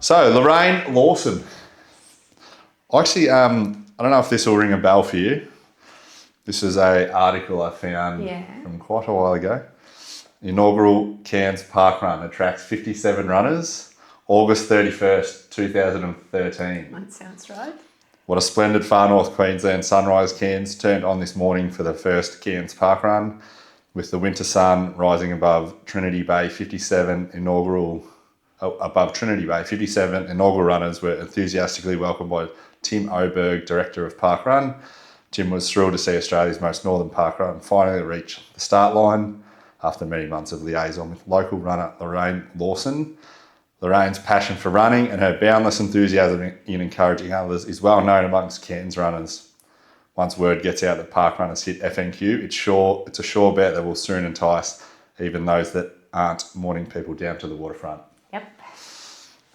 So, Lorraine Lawson. Actually, I don't know if this will ring a bell for you. This is an article I found from quite a while ago. Inaugural Cairns parkrun attracts 57 runners, August 31st, 2013. That sounds right. What a splendid Far North Queensland sunrise Cairns turned on this morning for the first Cairns parkrun, with the winter sun rising above Trinity Bay. 57 inaugural runners were enthusiastically welcomed by Tim Oberg, Director of Parkrun. Tim was thrilled to see Australia's most northern parkrun finally reach the start line after many months of liaison with local runner Lorraine Lawson. Lorraine's passion for running and her boundless enthusiasm in encouraging others is well known amongst Cairns runners. Once word gets out that parkrunners hit FNQ, it's a sure bet that will soon entice even those that aren't morning people down to the waterfront. Yep.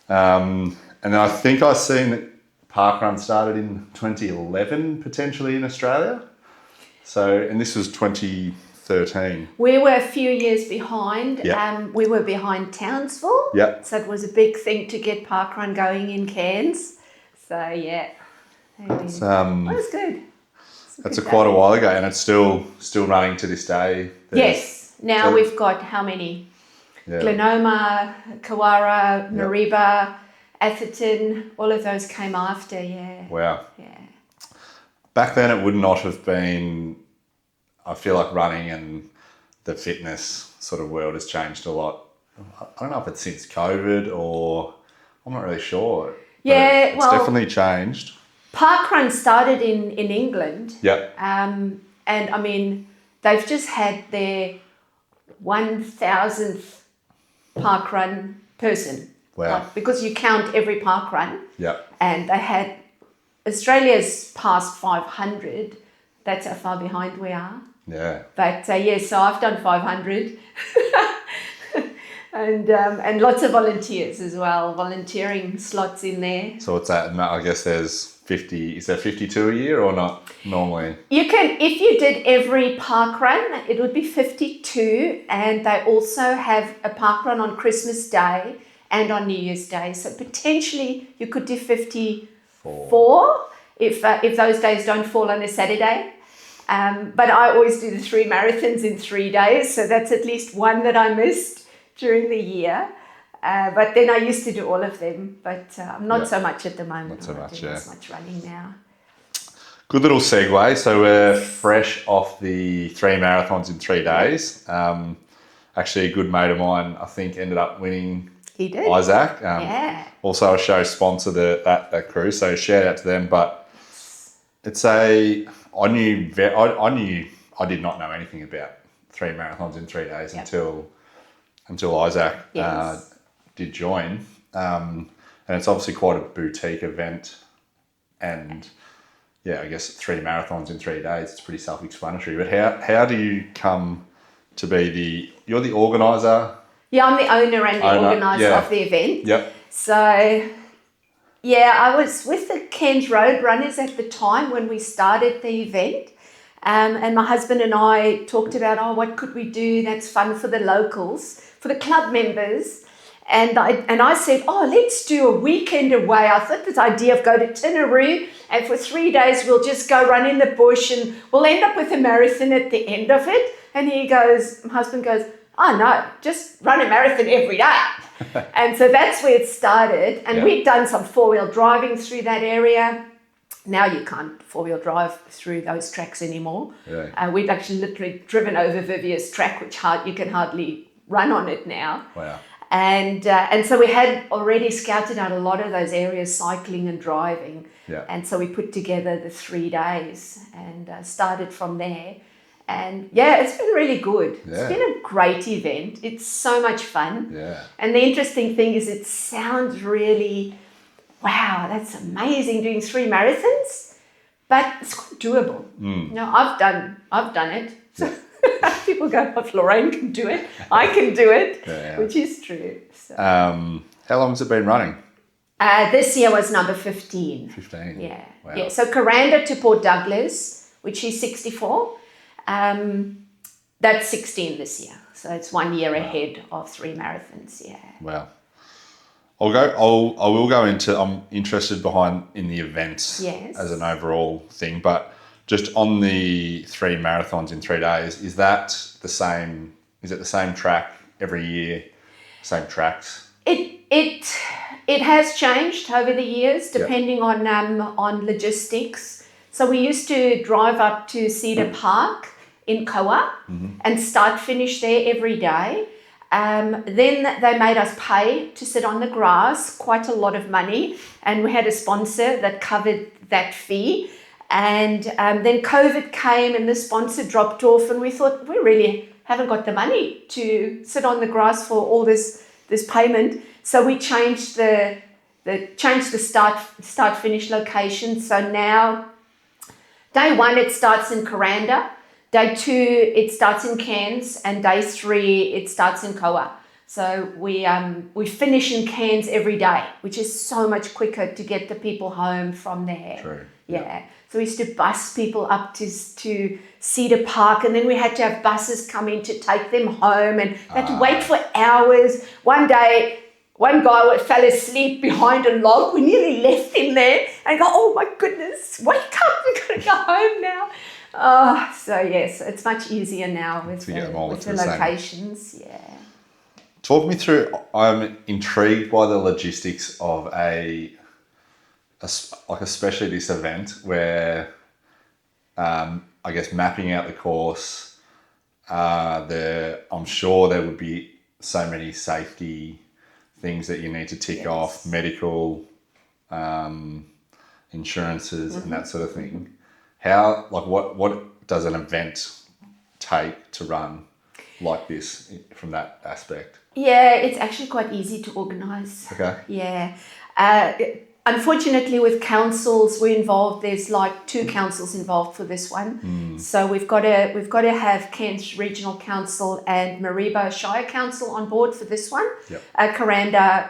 And then I think I've seen that parkrun started in 2011 potentially in Australia. So, and this was 2013. We were a few years behind. Yep. We were behind Townsville. Yep. So it was a big thing to get parkrun going in Cairns. So yeah. It was good. That's quite a while ago, and it's still running to this day. Yes. Now we've got how many? Yeah. Glenoma, Kawara, Mariba, Atherton, all of those came after, yeah. Wow. Yeah. Back then it would not have been, I feel like running and the fitness sort of world has changed a lot. I don't know if it's since COVID or, I'm not really sure. Yeah, it's definitely changed. Parkrun started in England. Yep. And I mean, they've just had their 1,000th parkrun person. Wow. Because you count every parkrun. Yep. And they had, Australia's past 500. That's how far behind we are. Yeah. But so I've done 500. and lots of volunteers as well, volunteering slots in there. So what's that? I guess there's 50, is there 52 a year or not normally? You can, if you did every parkrun, it would be 52. And they also have a parkrun on Christmas Day and on New Year's Day. So potentially you could do 54 if those days don't fall on a Saturday. But I always do the 3 marathons in 3 days. So that's at least one that I missed during the year. But then I used to do all of them. But not so much at the moment. Not so much, yeah. Not so much running now. Good little segue. So we're fresh off the 3 marathons in 3 days. Actually, a good mate of mine, I think, ended up winning. He did. Isaac. Also a show sponsor that cruise, so shout out to them. But it's I did not know anything about 3 marathons in 3 days until Isaac did join. And it's obviously quite a boutique event. And yeah, I guess 3 marathons in 3 days, it's pretty self-explanatory. But how do you come to be you're the organiser? Yeah, I'm the owner and the organiser of the event. Yep. So, yeah, I was with the Cairns Road Runners at the time when we started the event. And my husband and I talked about, what could we do that's fun for the locals, for the club members. And I said, let's do a weekend away. I thought this idea of go to Tinaroo and for 3 days we'll just go run in the bush and we'll end up with a marathon at the end of it. And my husband goes, oh no, just run a marathon every day. And so that's where it started. And we'd done some 4-wheel driving through that area. Now you can't 4-wheel drive through those tracks anymore. Yeah. We'd actually literally driven over Vivia's track, which you can hardly run on it now. Wow. And so we had already scouted out a lot of those areas, cycling and driving. Yeah. And so we put together the 3 days and started from there. And yeah, it's been really good. Yeah. It's been a great event. It's so much fun. Yeah. And the interesting thing is it sounds really, wow, that's amazing doing 3 marathons, but it's quite doable. Mm. You know, I've done it. So people go, if Lorraine can do it, I can do it, which is true. So. How long has it been running? This year was number 15. 15? Yeah. Wow. Yeah. So Coranda to Port Douglas, which is 64. That's 16 this year. So it's 1 year ahead of 3 marathons, yeah. Wow. I will go into. I'm interested in the events Yes. as an overall thing, but just on the 3 marathons in 3 days, is that the same? Is it the same track every year? Same tracks? It has changed over the years depending on logistics. So we used to drive up to Cedar Park in Koa and start finish there every day. Then they made us pay to sit on the grass, quite a lot of money, and we had a sponsor that covered that fee. And then COVID came and the sponsor dropped off, and we thought, we really haven't got the money to sit on the grass for all this payment. So we changed the start finish location. So now day 1 it starts in Kuranda, day 2 it starts in Cairns, and day 3 it starts in Koa. So we finish in Cairns every day, which is so much quicker to get the people home from there. True. Yeah. So we used to bus people up to Cedar Park, and then we had to have buses come in to take them home, and they had to wait for hours. One day, one guy fell asleep behind a log. We nearly left him there and go, oh my goodness, wake up, we've got to go home now. So yes, it's much easier now with the locations. Yeah. Talk me through, I'm intrigued by the logistics of especially this event where I guess mapping out the course, I'm sure there would be so many safety things that you need to tick off, medical, insurances and that sort of thing. How, what does an event take to run like this from that aspect? Yeah, it's actually quite easy to organise. Okay. Yeah. Unfortunately, with councils, we're involved. There's like 2 councils involved for this one. So we've got to have Cairns Regional Council and Maribo Shire Council on board for this one. Yep. Kuranda,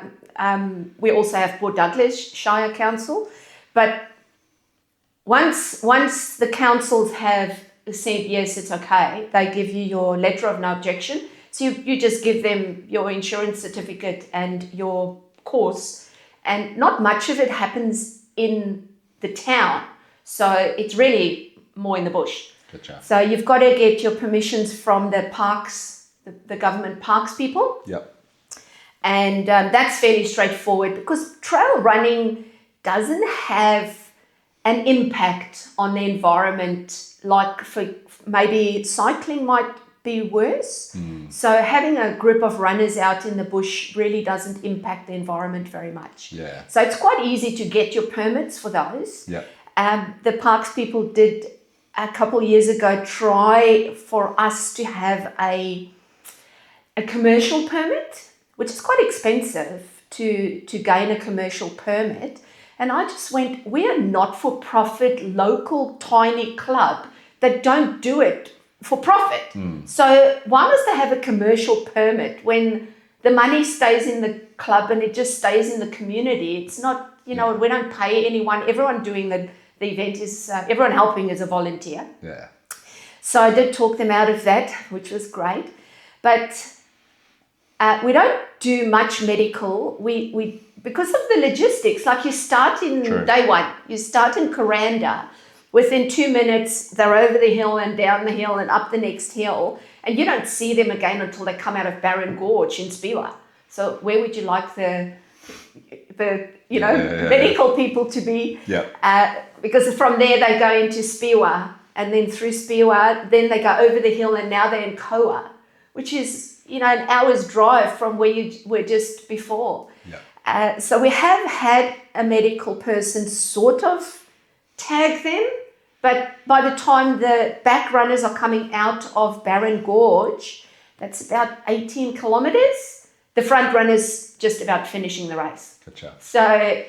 we also have Port Douglas Shire Council. But once the councils have said yes, it's okay, they give you your letter of no objection. So you just give them your insurance certificate and your course. And not much of it happens in the town. So it's really more in the bush. Gotcha. So you've got to get your permissions from the parks, the government parks people. Yep. And that's fairly straightforward because trail running doesn't have an impact on the environment like for maybe cycling might be worse. So having a group of runners out in the bush really doesn't impact the environment very much. Yeah. So it's quite easy to get your permits for those. Yeah. The parks people did a couple of years ago try for us to have a commercial permit, which is quite expensive to gain a commercial permit. And I just went, we're a not-for-profit local tiny club that don't do it for profit. So why must they have a commercial permit when the money stays in the club and it just stays in the community? It's not, we don't pay anyone. Everyone doing the event is, everyone helping is a volunteer. Yeah. So I did talk them out of that, which was great. But we don't do much medical. We because of the logistics, like you start in day 1, you start in Kuranda. Within 2 minutes, they're over the hill and down the hill and up the next hill. And you don't see them again until they come out of Barron Gorge in Spewa. So where would you like the medical people to be? Yeah. Because from there, they go into Spewa. And then through Spewa, then they go over the hill and now they're in Koa, which is, an hour's drive from where you were just before. Yeah. So we have had a medical person sort of tag them, but by the time the back runners are coming out of Barron Gorge, that's about 18 kilometres. The front runners just about finishing the race. Gotcha. So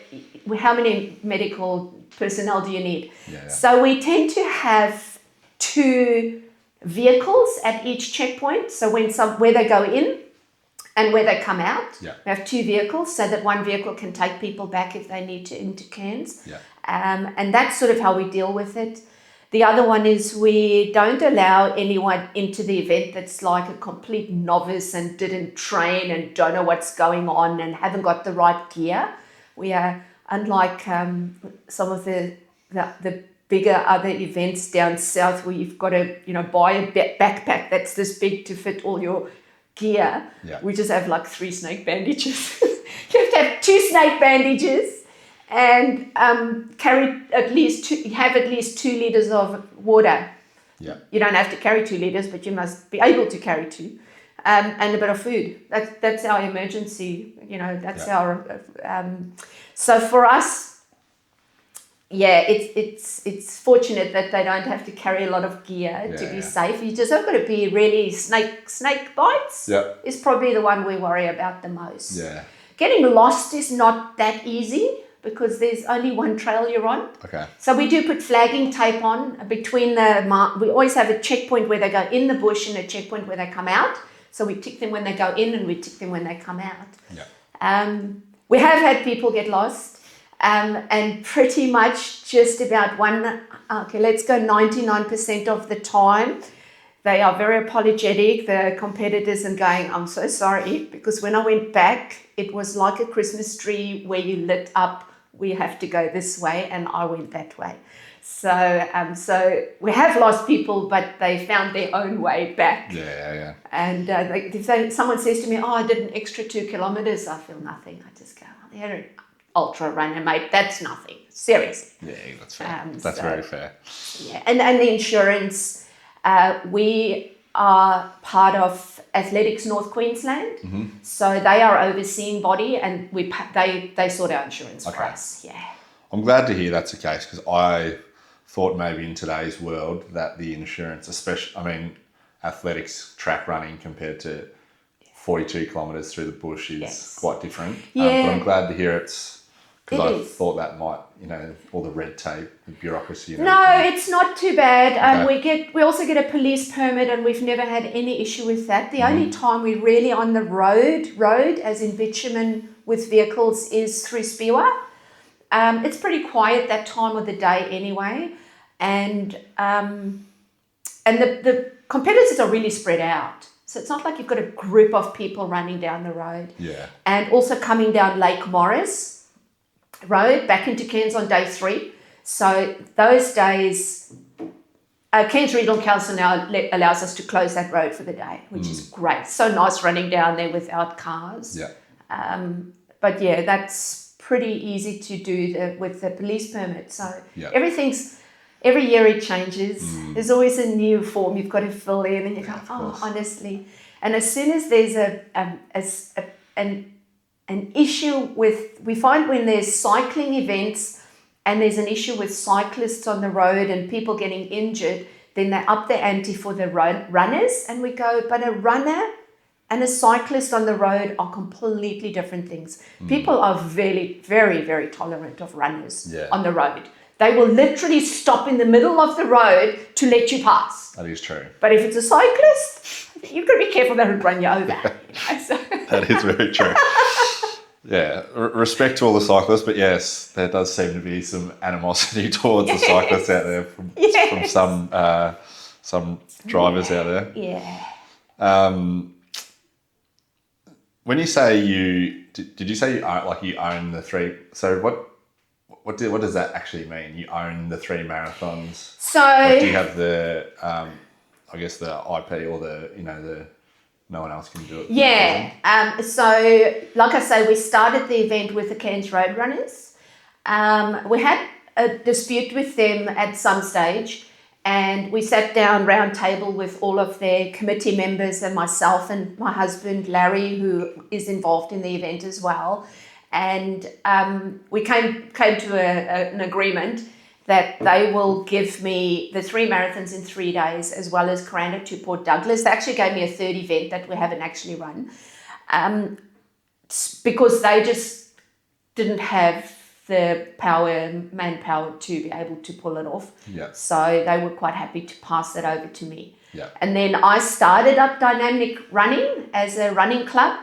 how many medical personnel do you need? Yeah. So we tend to have 2 vehicles at each checkpoint. So where they go in and where they come out, we have 2 vehicles so that one vehicle can take people back if they need to into Cairns. Yeah. And that's sort of how we deal with it. The other one is we don't allow anyone into the event that's like a complete novice and didn't train and don't know what's going on and haven't got the right gear. We are, unlike some of the bigger other events down south where you've got to, buy a backpack that's this big to fit all your gear. Yeah. We just have like 3 snake bandages. You have to have 2 snake bandages and have at least 2 liters of water. Yeah. You don't have to carry 2 liters, but you must be able to carry 2, and a bit of food. That's our emergency. That's our. So for us, it's fortunate that they don't have to carry a lot of gear to be safe. You just have got to be really snake bites. Yeah. Is probably the one we worry about the most. Yeah. Getting lost is not that easy, because there's only one trail you're on. Okay. So we do put flagging tape on between we always have a checkpoint where they go in the bush and a checkpoint where they come out. So we tick them when they go in and we tick them when they come out. Yeah. We have had people get lost, and pretty much just about 99% of the time, they are very apologetic, the competitors, and going, I'm so sorry, because when I went back, it was like a Christmas tree where you lit up, we have to go this way, and I went that way. So we have lost people, but they found their own way back. Yeah. And if someone says to me, I did an extra 2 kilometers, I feel nothing. I just go, they're an ultra runner, mate, that's nothing. Seriously. Yeah, that's fair. That's very fair. Yeah, and the insurance, we are part of Athletics North Queensland, so they are overseeing body, and they sort our insurance for us. Yeah, I'm glad to hear that's the case, because I thought maybe in today's world that the insurance, especially, athletics, track running compared to 42 kilometres through the bush is quite different. But I'm glad to hear because I thought that might, all the red tape, the bureaucracy. And everything. It's not too bad. We also get a police permit, and we've never had any issue with that. The only time we're really on the road, as in bitumen with vehicles, is through Spiwa. It's pretty quiet that time of the day anyway, and the competitors are really spread out. So it's not like you've got a group of people running down the road. Yeah. And also coming down Lake Morris Road back into Cairns on day 3. So those days, Cairns Regional Council now allows us to close that road for the day, which is great. So nice running down there without cars. Yeah. But yeah, that's pretty easy to do with the police permit. So every year it changes. There's always a new form you've got to fill in, and you go, honestly. And as soon as there's an issue we find when there's cycling events and there's an issue with cyclists on the road and people getting injured, then they up the ante for the runners, and we go, but a runner and a cyclist on the road are completely different things. People are very, very, very tolerant of runners on the road. They will literally stop in the middle of the road to let you pass. That is true. But if it's a cyclist, you've got to be careful they don't run you over. That is very true. Yeah, respect to all the cyclists, but yes, there does seem to be some animosity towards the cyclists out there from some drivers out there. Yeah. When you say did you say you own the 3? So what does that actually mean? You own the 3 marathons. So do you have the I guess the IP or the no one else can do it? Yeah. So like I say, we started the event with the Cairns Road Runners. We had a dispute with them at some stage, and we sat down round table with all of their committee members and myself and my husband Larry, who is involved in the event as well. And we came to an agreement that they will give me the 3 marathons in 3 days, as well as Coranda to Port Douglas. They actually gave me a third event that we haven't actually run, because they just didn't have the manpower to be able to pull it off. Yeah. So they were quite happy to pass that over to me. Yeah. And then I started up Dynamic Running as a running club,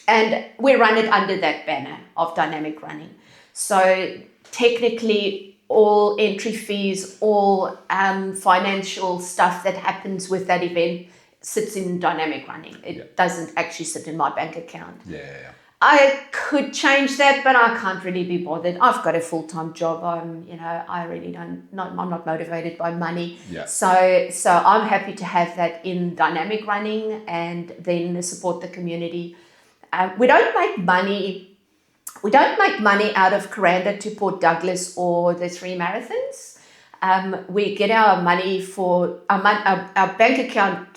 and we run it under that banner of Dynamic Running. So technically, all entry fees, all financial stuff that happens with that event sits in dynamic running. It doesn't actually sit in my bank account. Yeah. I could change that, but I can't really be bothered. I've got a full-time job. I really I'm not motivated by money. Yeah. So I'm happy to have that in dynamic running and then support the community. We don't make money out of Kuranda to Port Douglas or the 3 marathons. We get our money for our bank account.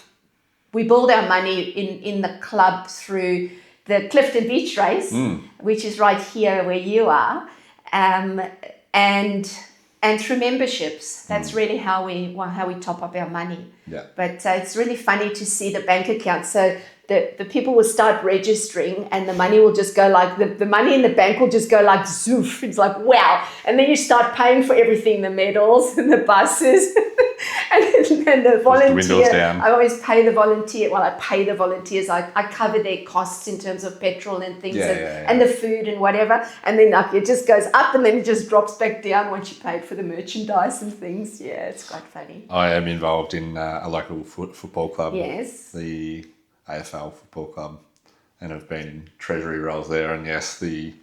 We build our money in the club through the Clifton beach race, which is right here where you are, and through memberships. That's really how we top up our money. Yeah. But it's really funny to see the bank account. So the people will start registering and the money will just go like, the money in the bank will just go like zoof. It's like, wow. And then you start paying for everything, the medals and the buses and the volunteer. Down. I always pay the volunteer. Well, I pay the volunteers. I cover their costs in terms of petrol and things and the food and whatever. And then like, it just goes up and then it just drops back down once you paid for the merchandise and things. Yeah, it's quite funny. I am involved in a local football club. Yes. The AFL football club, and have been in treasury roles there. And it's certainly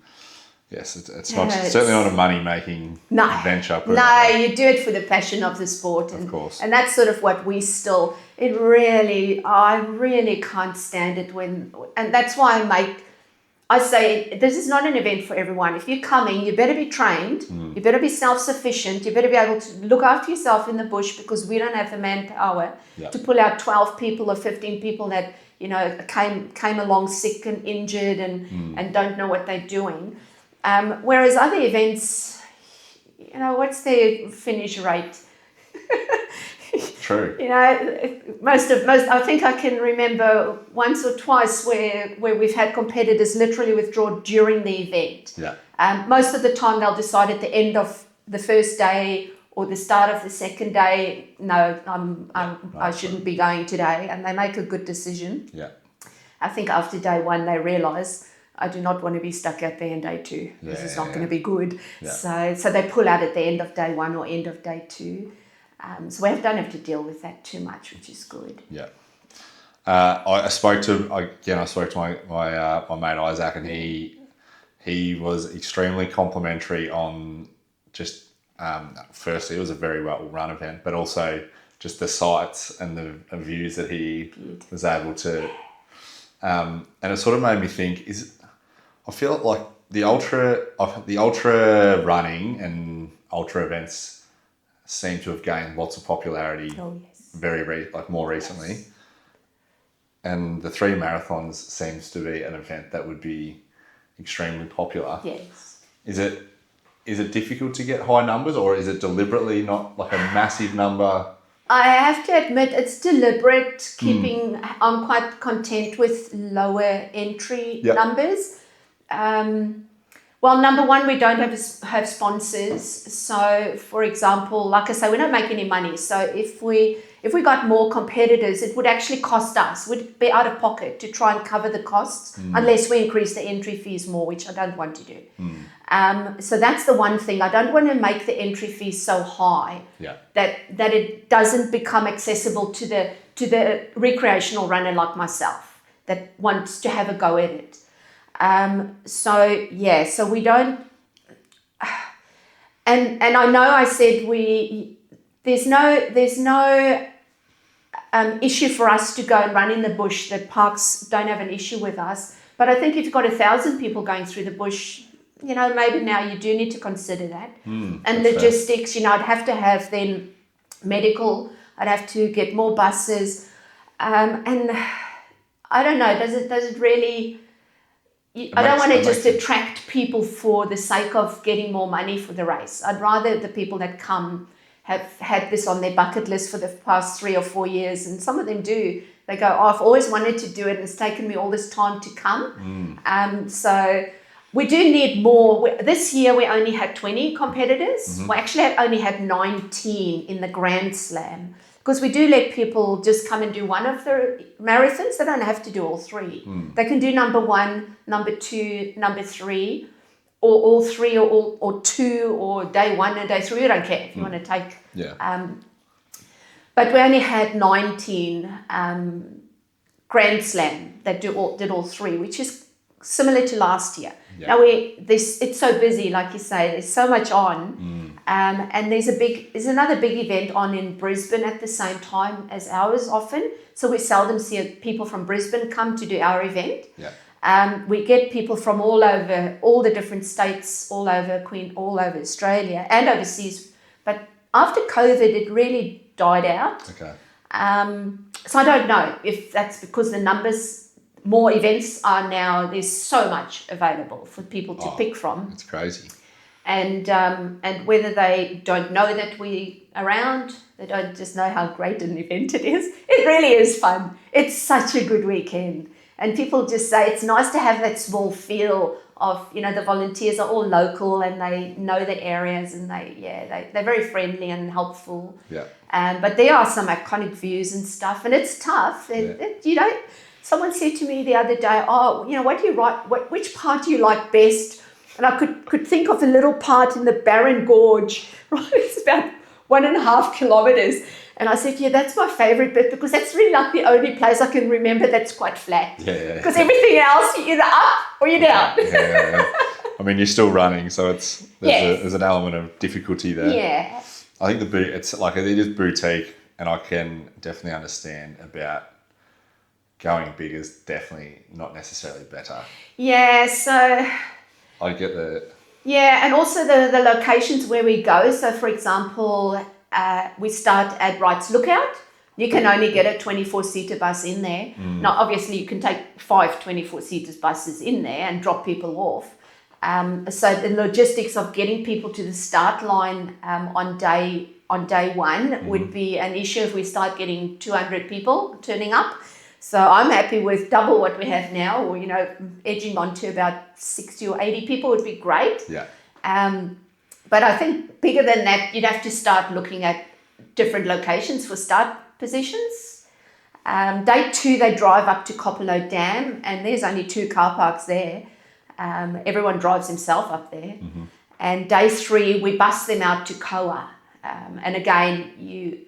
not a money making venture. No, you do it for the passion of the sport, of course. And that's sort of what we still. I really can't stand it and that's why I say this is not an event for everyone. If you're coming, you better be trained. You better be self-sufficient. You better be able to look after yourself in the bush because we don't have the manpower to pull out 12 people or 15 people that came along sick and injured and don't know what they're doing. Whereas other events, what's their finish rate? True. Most I think I can remember once or twice where we've had competitors literally withdraw during the event. Yeah. Most of the time they'll decide at the end of the first day or the start of the second day, no, I shouldn't be going today, and they make a good decision. Yeah. I think after day 1 they realise I do not want to be stuck out there in day 2. This is not going to be good. Yeah. So they pull out at the end of day 1 or end of day 2. So we don't have to deal with that too much, which is good. Yeah. I spoke to my mate Isaac, and he was extremely complimentary on just firstly it was a very well run event, but also just the sights and the views that he was able to. And it sort of made me think: I feel like the ultra running and ultra events seem to have gained lots of popularity more recently. And the 3 marathons seems to be an event that would be extremely popular. Yes. Is it difficult to get high numbers, or is it deliberately not like a massive number? I have to admit it's deliberate keeping. I'm quite content with lower entry numbers. Well, number one, we don't have sponsors. So, for example, like I say, we don't make any money. So if we got more competitors, it would actually cost us. We'd be out of pocket to try and cover the costs unless we increase the entry fees more, which I don't want to do. So that's the one thing. I don't want to make the entry fees so high that it doesn't become accessible to the recreational runner like myself that wants to have a go at it. So we don't, and I know I said there's no issue for us to go and run in the bush. The parks don't have an issue with us, but I think if you've got 1,000 people going through the bush, maybe now you do need to consider that. And logistics, I'd have to have then medical, I'd have to get more buses, and I don't know, does it really... I don't want to just attract people for the sake of getting more money for the race. I'd rather the people that come have had this on their bucket list for the past 3 or 4 years, and some of them do. They go, I've always wanted to do it, and it's taken me all this time to come. So we do need more. This year we only had 20 competitors. We actually only had 19 in the Grand Slam. Because we do let people just come and do one of the marathons. They don't have to do all 3. They can do number 1, number 2, number 3. all three or two or day one and day three. We don't care if you want to take. Yeah. But we only had 19 Grand Slam that did all three, which is similar to last year. Yeah. Now it's so busy, like you say, there's so much on. And there's another big event on in Brisbane at the same time as ours often. So we seldom see people from Brisbane come to do our event. Yeah. We get people from all over, all the different states, all over Australia and overseas. But after COVID, it really died out. Okay. So I don't know if that's because the numbers, more events are now, there's so much available for people to pick from. It's crazy. And whether they don't know that we're around, they don't just know how great an event it is. It really is fun. It's such a good weekend. And people just say it's nice to have that small feel of, the volunteers are all local and they know the areas and they're very friendly and helpful. Yeah. But there are some iconic views and stuff, and it's tough. Someone said to me the other day, what do you write? Which part do you like best? And I could think of a little part in the Barron Gorge, right? It's about 1.5 kilometers. And I said, that's my favorite bit because that's really like the only place I can remember that's quite flat. Yeah. Because everything else, you're either up or you're down. Yeah. I mean, you're still running, so there's an element of difficulty there. Yeah. I think it is boutique, and I can definitely understand about going big is definitely not necessarily better. Yeah, so... I get the... Yeah, and also the locations where we go. So, for example, we start at Wright's Lookout. You can only get a 24-seater bus in there. Now, obviously, you can take 5 24-seater buses in there and drop people off. So the logistics of getting people to the start line on day one would be an issue if we start getting 200 people turning up. So I'm happy with double what we have now, or edging on to about 60 or 80 people would be great. Yeah. But I think bigger than that, you'd have to start looking at different locations for start positions. Day 2, they drive up to Copperlow Dam, and there's only 2 car parks there. Everyone drives himself up there. And day 3, we bus them out to Koa. And again, you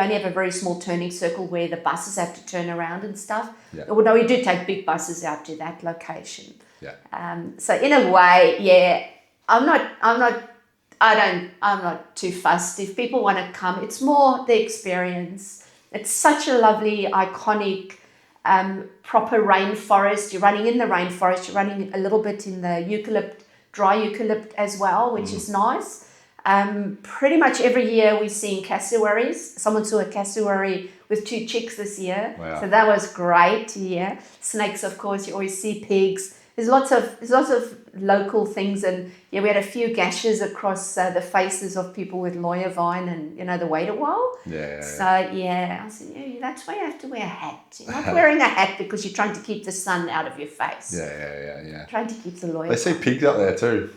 only have a very small turning circle where the buses have to turn around and stuff. Yeah. Well, no, we do take big buses out to that location. Yeah. So in a way, I'm not too fussed. If people want to come, it's more the experience. It's such a lovely, iconic, proper rainforest. You're running in the rainforest. You're running a little bit in the dry eucalypt as well, which is nice. Pretty much every year we're seeing cassowaries. Someone saw a cassowary with 2 chicks this year. Wow. So that was great. Yeah. Snakes, of course, you always see pigs. There's lots of local things, and we had a few gashes across the faces of people with lawyer vine and the wait a while. Yeah. So I said, that's why you have to wear a hat. You're not wearing a hat because you're trying to keep the sun out of your face. Yeah. Trying to keep the lawyer. They see pigs up there too.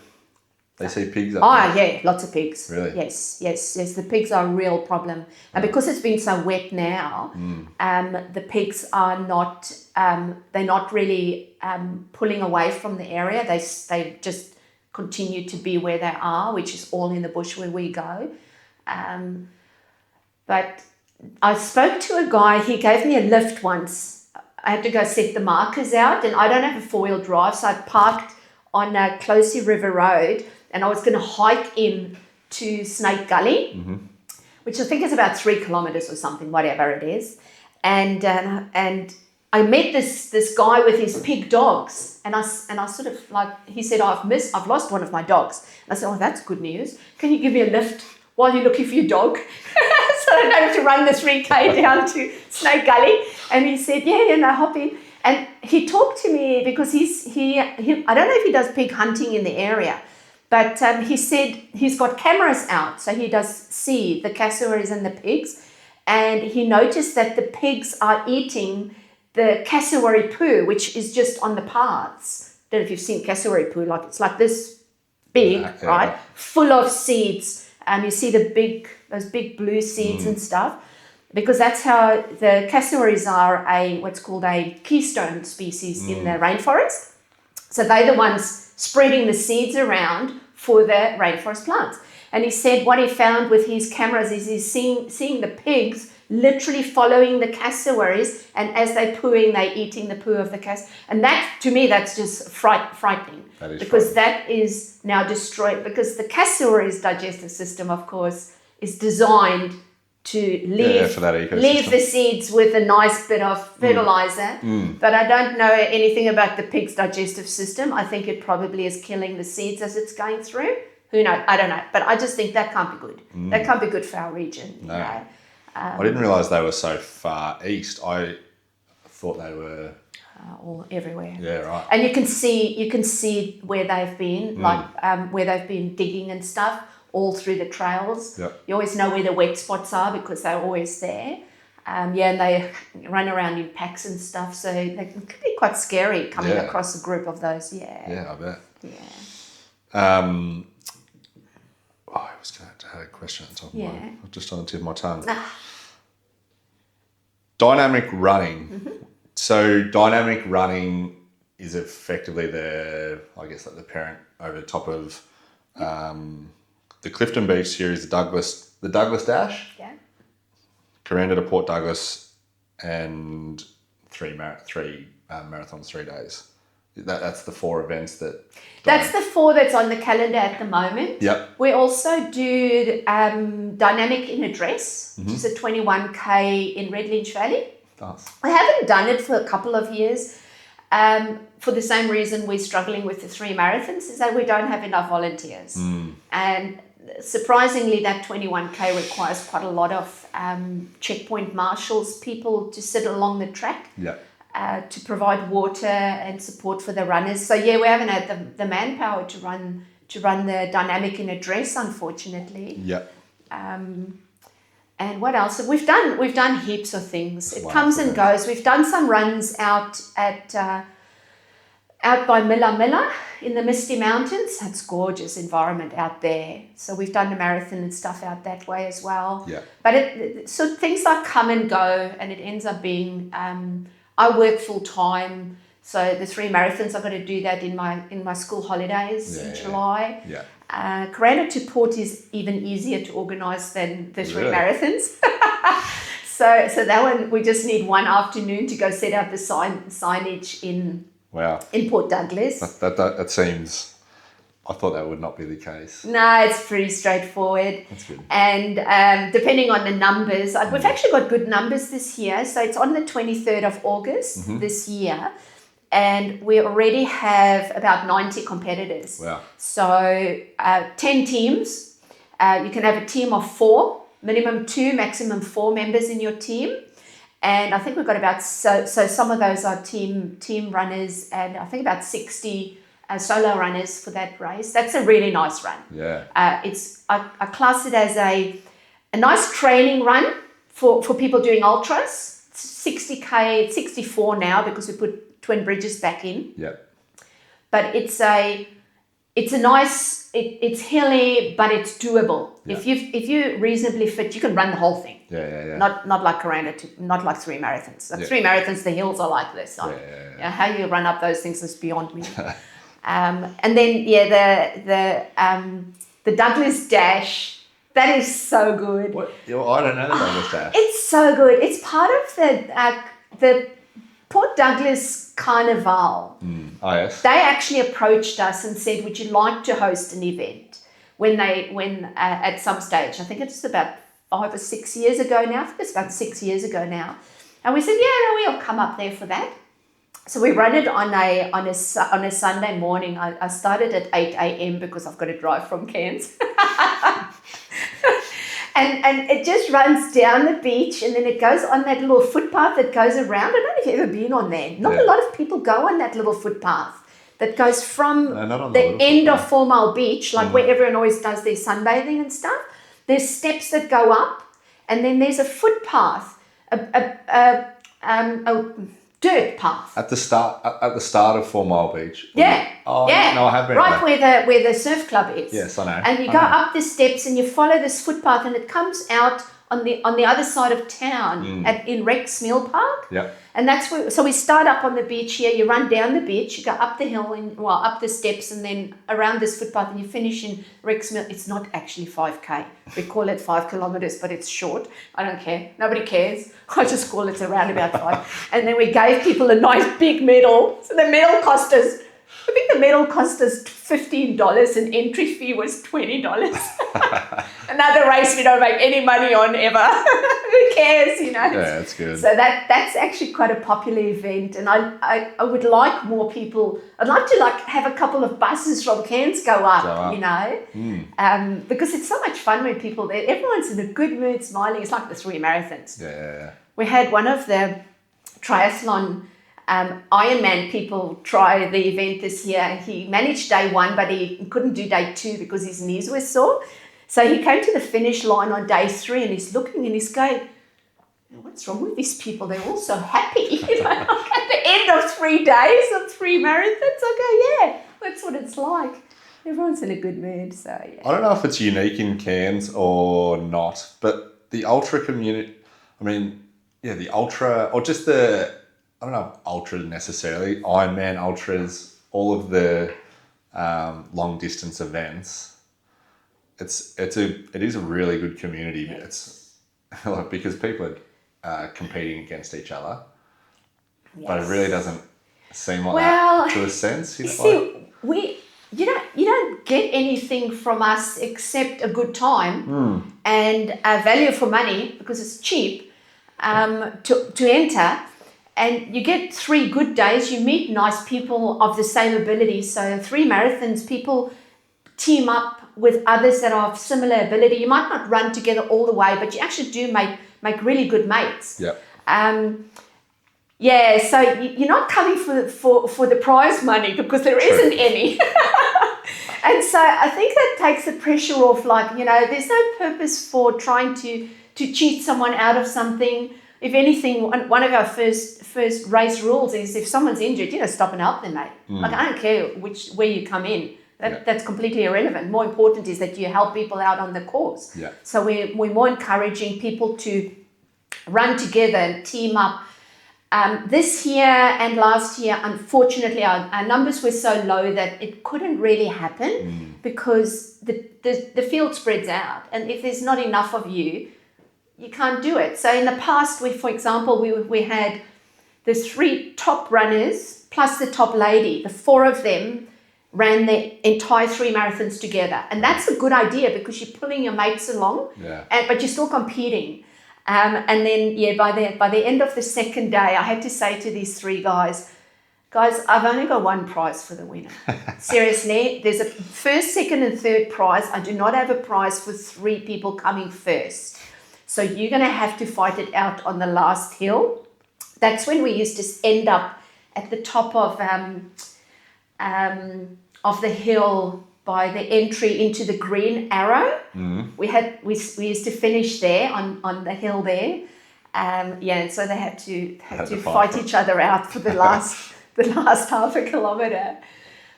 They see pigs up there. Yeah, lots of pigs. Really? Yes. The pigs are a real problem. And because it's been so wet now, the pigs are not, they're not really pulling away from the area. They just continue to be where they are, which is all in the bush where we go. But I spoke to a guy, he gave me a lift once. I had to go set the markers out, and I don't have a 4-wheel drive, so I parked on Closey River Road, and I was going to hike in to Snake Gully, which I think is about 3 kilometers or something, whatever it is. And I met this guy with his pig dogs, and I sort of he said, I've lost one of my dogs. And I said, oh, that's good news. Can you give me a lift while you're looking for your dog? So I don't have to run the 3K down to Snake Gully. And he said, hop in. And he talked to me because he I don't know if he does pig hunting in the area, but he said he's got cameras out, so he does see the cassowaries and the pigs, and he noticed that the pigs are eating the cassowary poo, which is just on the paths. Don't know if you've seen cassowary poo, it's like this big, right? Full of seeds. You see those big blue seeds and stuff, because that's how the cassowaries are what's called a keystone species in the rainforest. So they're the ones spreading the seeds around for the rainforest plants. And he said what he found with his cameras is he's seeing the pigs literally following the cassowaries, and as they're pooing, they're eating the poo of the cassowary. And that, to me, that's just frightening. That is because frightening. that is now destroyed, because the cassowary's digestive system, of course, is designed to leave, for that ecosystem. leave the seeds with a nice bit of fertilizer. But I don't know anything about the pig's digestive system. I think it probably is killing the seeds as it's going through. Who knows? I don't know. But I just think that can't be good. That can't be good for our region. No. You know? I didn't realise they were so far east. I thought they were All everywhere. Yeah, right. And you can see where they've been, where they've been digging and stuff, all through the trails. Yep. You always know where the wet spots are because they're always there. And they run around in packs and stuff, so they can be quite scary coming across a group of those. Yeah, I bet. Yeah. I was going to have a question at the top of my, just on the tip of my tongue. Dynamic running. So dynamic running is effectively the parent over the top of the Clifton Beach series, the Douglas Dash. Yeah. Coranda to Port Douglas, and three marathons, 3 days. That's the 4 events that. That's the 4 that's on the calendar at the moment. Yep. We also do Dynamic in a Dress, which is a 21K in Red Lynch Valley. Nice. I haven't done it for a couple of years. For the same reason we're struggling with the 3 marathons, is that we don't have enough volunteers. And surprisingly, that 21K requires quite a lot of checkpoint marshals, people to sit along the track. Yeah. To provide water and support for the runners. So we haven't had the manpower to run the Dynamic in a Dress, unfortunately. Yeah. And what else? We've done heaps of things. It comes and goes. We've done some runs out by Milla in the Misty Mountains. That's gorgeous environment out there. So we've done the marathon and stuff out that way as well. Yeah. But so things like come and go, and it ends up being. I work full time, so the 3 marathons I've got to do that in my school holidays in July. Yeah. Coranda to Port is even easier to organise than the 3 Really? marathons. So that one we just need one afternoon to go set out the signage in Port Douglas. That seems. I thought that would not be the case. No, it's pretty straightforward. That's good. And depending on the numbers, we've actually got good numbers this year. So it's on the 23rd of August this year. And we already have about 90 competitors. Wow. So 10 teams. You can have a team of 4, minimum 2, maximum 4 members in your team. And I think we've got about, so some of those are team runners, and I think about 60 solo runners for that race. That's a really nice run. Yeah. I class it as a nice training run for people doing ultras. It's 60K, 64 now because we put Twin Bridges back in. Yeah. But it's a nice, it's hilly, but it's doable. Yeah. If you're reasonably fit, you can run the whole thing. Yeah. Not like Coranda, not like 3 marathons. Like 3 marathons, the hills are like this. Like, how you run up those things is beyond me. And then the Douglas Dash, that is so good. What? I don't know the Douglas Dash. It's so good. It's part of the Port Douglas Carnival. Oh yes. They actually approached us and said, "Would you like to host an event?" When at some stage, I think it's about 5 or 6 years ago now. I think it's about 6 years ago now, and we said, "Yeah, no, we'll come up there for that." So we run it on a Sunday morning. I started at 8 a.m. because I've got to drive from Cairns. and it just runs down the beach, and then it goes on that little footpath that goes around. I don't know if you've ever been on there. Not a lot of people go on that little footpath that goes from the end of 4 Mile Beach, like where everyone always does their sunbathing and stuff. There's steps that go up, and then there's a footpath, a dirt path. At the start of 4 Mile Beach. Yeah. Oh, yeah. No, I have been. Right where the surf club is. Yes, I know. And you go up the steps and you follow this footpath, and it comes out on the other side of town in Rex Mill Park. Yeah. And that's where, so we start up on the beach here, you run down the beach, you go up the hill, up the steps, and then around this footpath, and you finish in Rex Mill. It's not actually 5K. We call it 5 kilometres, but it's short. I don't care. Nobody cares. I just call it around about 5. And then we gave people a nice big medal. So the medal cost us, I think the medal cost us $15, and entry fee was $20. Another race we don't make any money on ever. Who cares, Yeah, that's good. So that's actually quite a popular event, and I would like more people. I'd like to have a couple of buses from Cairns go up. Because it's so much fun when people there. Everyone's in a good mood, smiling. It's like the 3 marathons. Yeah. We had one of the triathlon Ironman people try the event this year. He managed day 1, but he couldn't do day 2 because his knees were sore. So he came to the finish line on day 3, and he's looking and he's going, what's wrong with these people? They're all so happy. At the end of 3 days of 3 marathons, I go, yeah, that's what it's like. Everyone's in a good mood. So yeah. I don't know if it's unique in Cairns or not, but the ultra community, the ultra, or just the, I don't know, ultra necessarily, Ironman ultras, all of the long distance events. It is a really good community. It's because people are competing against each other, but it really doesn't seem like that to a sense. You don't get anything from us except a good time and a value for money because it's cheap to enter. And you get 3 good days, you meet nice people of the same ability. So 3 marathons, people team up with others that are of similar ability. You might not run together all the way, but you actually do make really good mates. Yeah. So you're not coming for the prize money because there isn't any. And so I think that takes the pressure off. There's no purpose for trying to cheat someone out of something. If anything, one of our first race rules is if someone's injured, stop and help them, mate. I don't care where you come in. That's completely irrelevant. More important is that you help people out on the course. Yeah. So we're more encouraging people to run together and team up. This year and last year, unfortunately, our numbers were so low that it couldn't really happen because the field spreads out. And if there's not enough of you, you can't do it. So in the past, for example, we had the 3 top runners plus the top lady. The 4 of them ran the entire 3 marathons together. And that's a good idea because you're pulling your mates along, but you're still competing. And then, by the end of the second day, I had to say to these 3 guys, I've only got 1 prize for the winner. Seriously, there's a first, second, and third prize. I do not have a prize for 3 people coming first. So you're going to have to fight it out on the last hill. That's when we used to end up at the top of the hill by the entry into the green arrow. We used to finish there on the hill there. So they had to fight each other out for the last half a kilometre.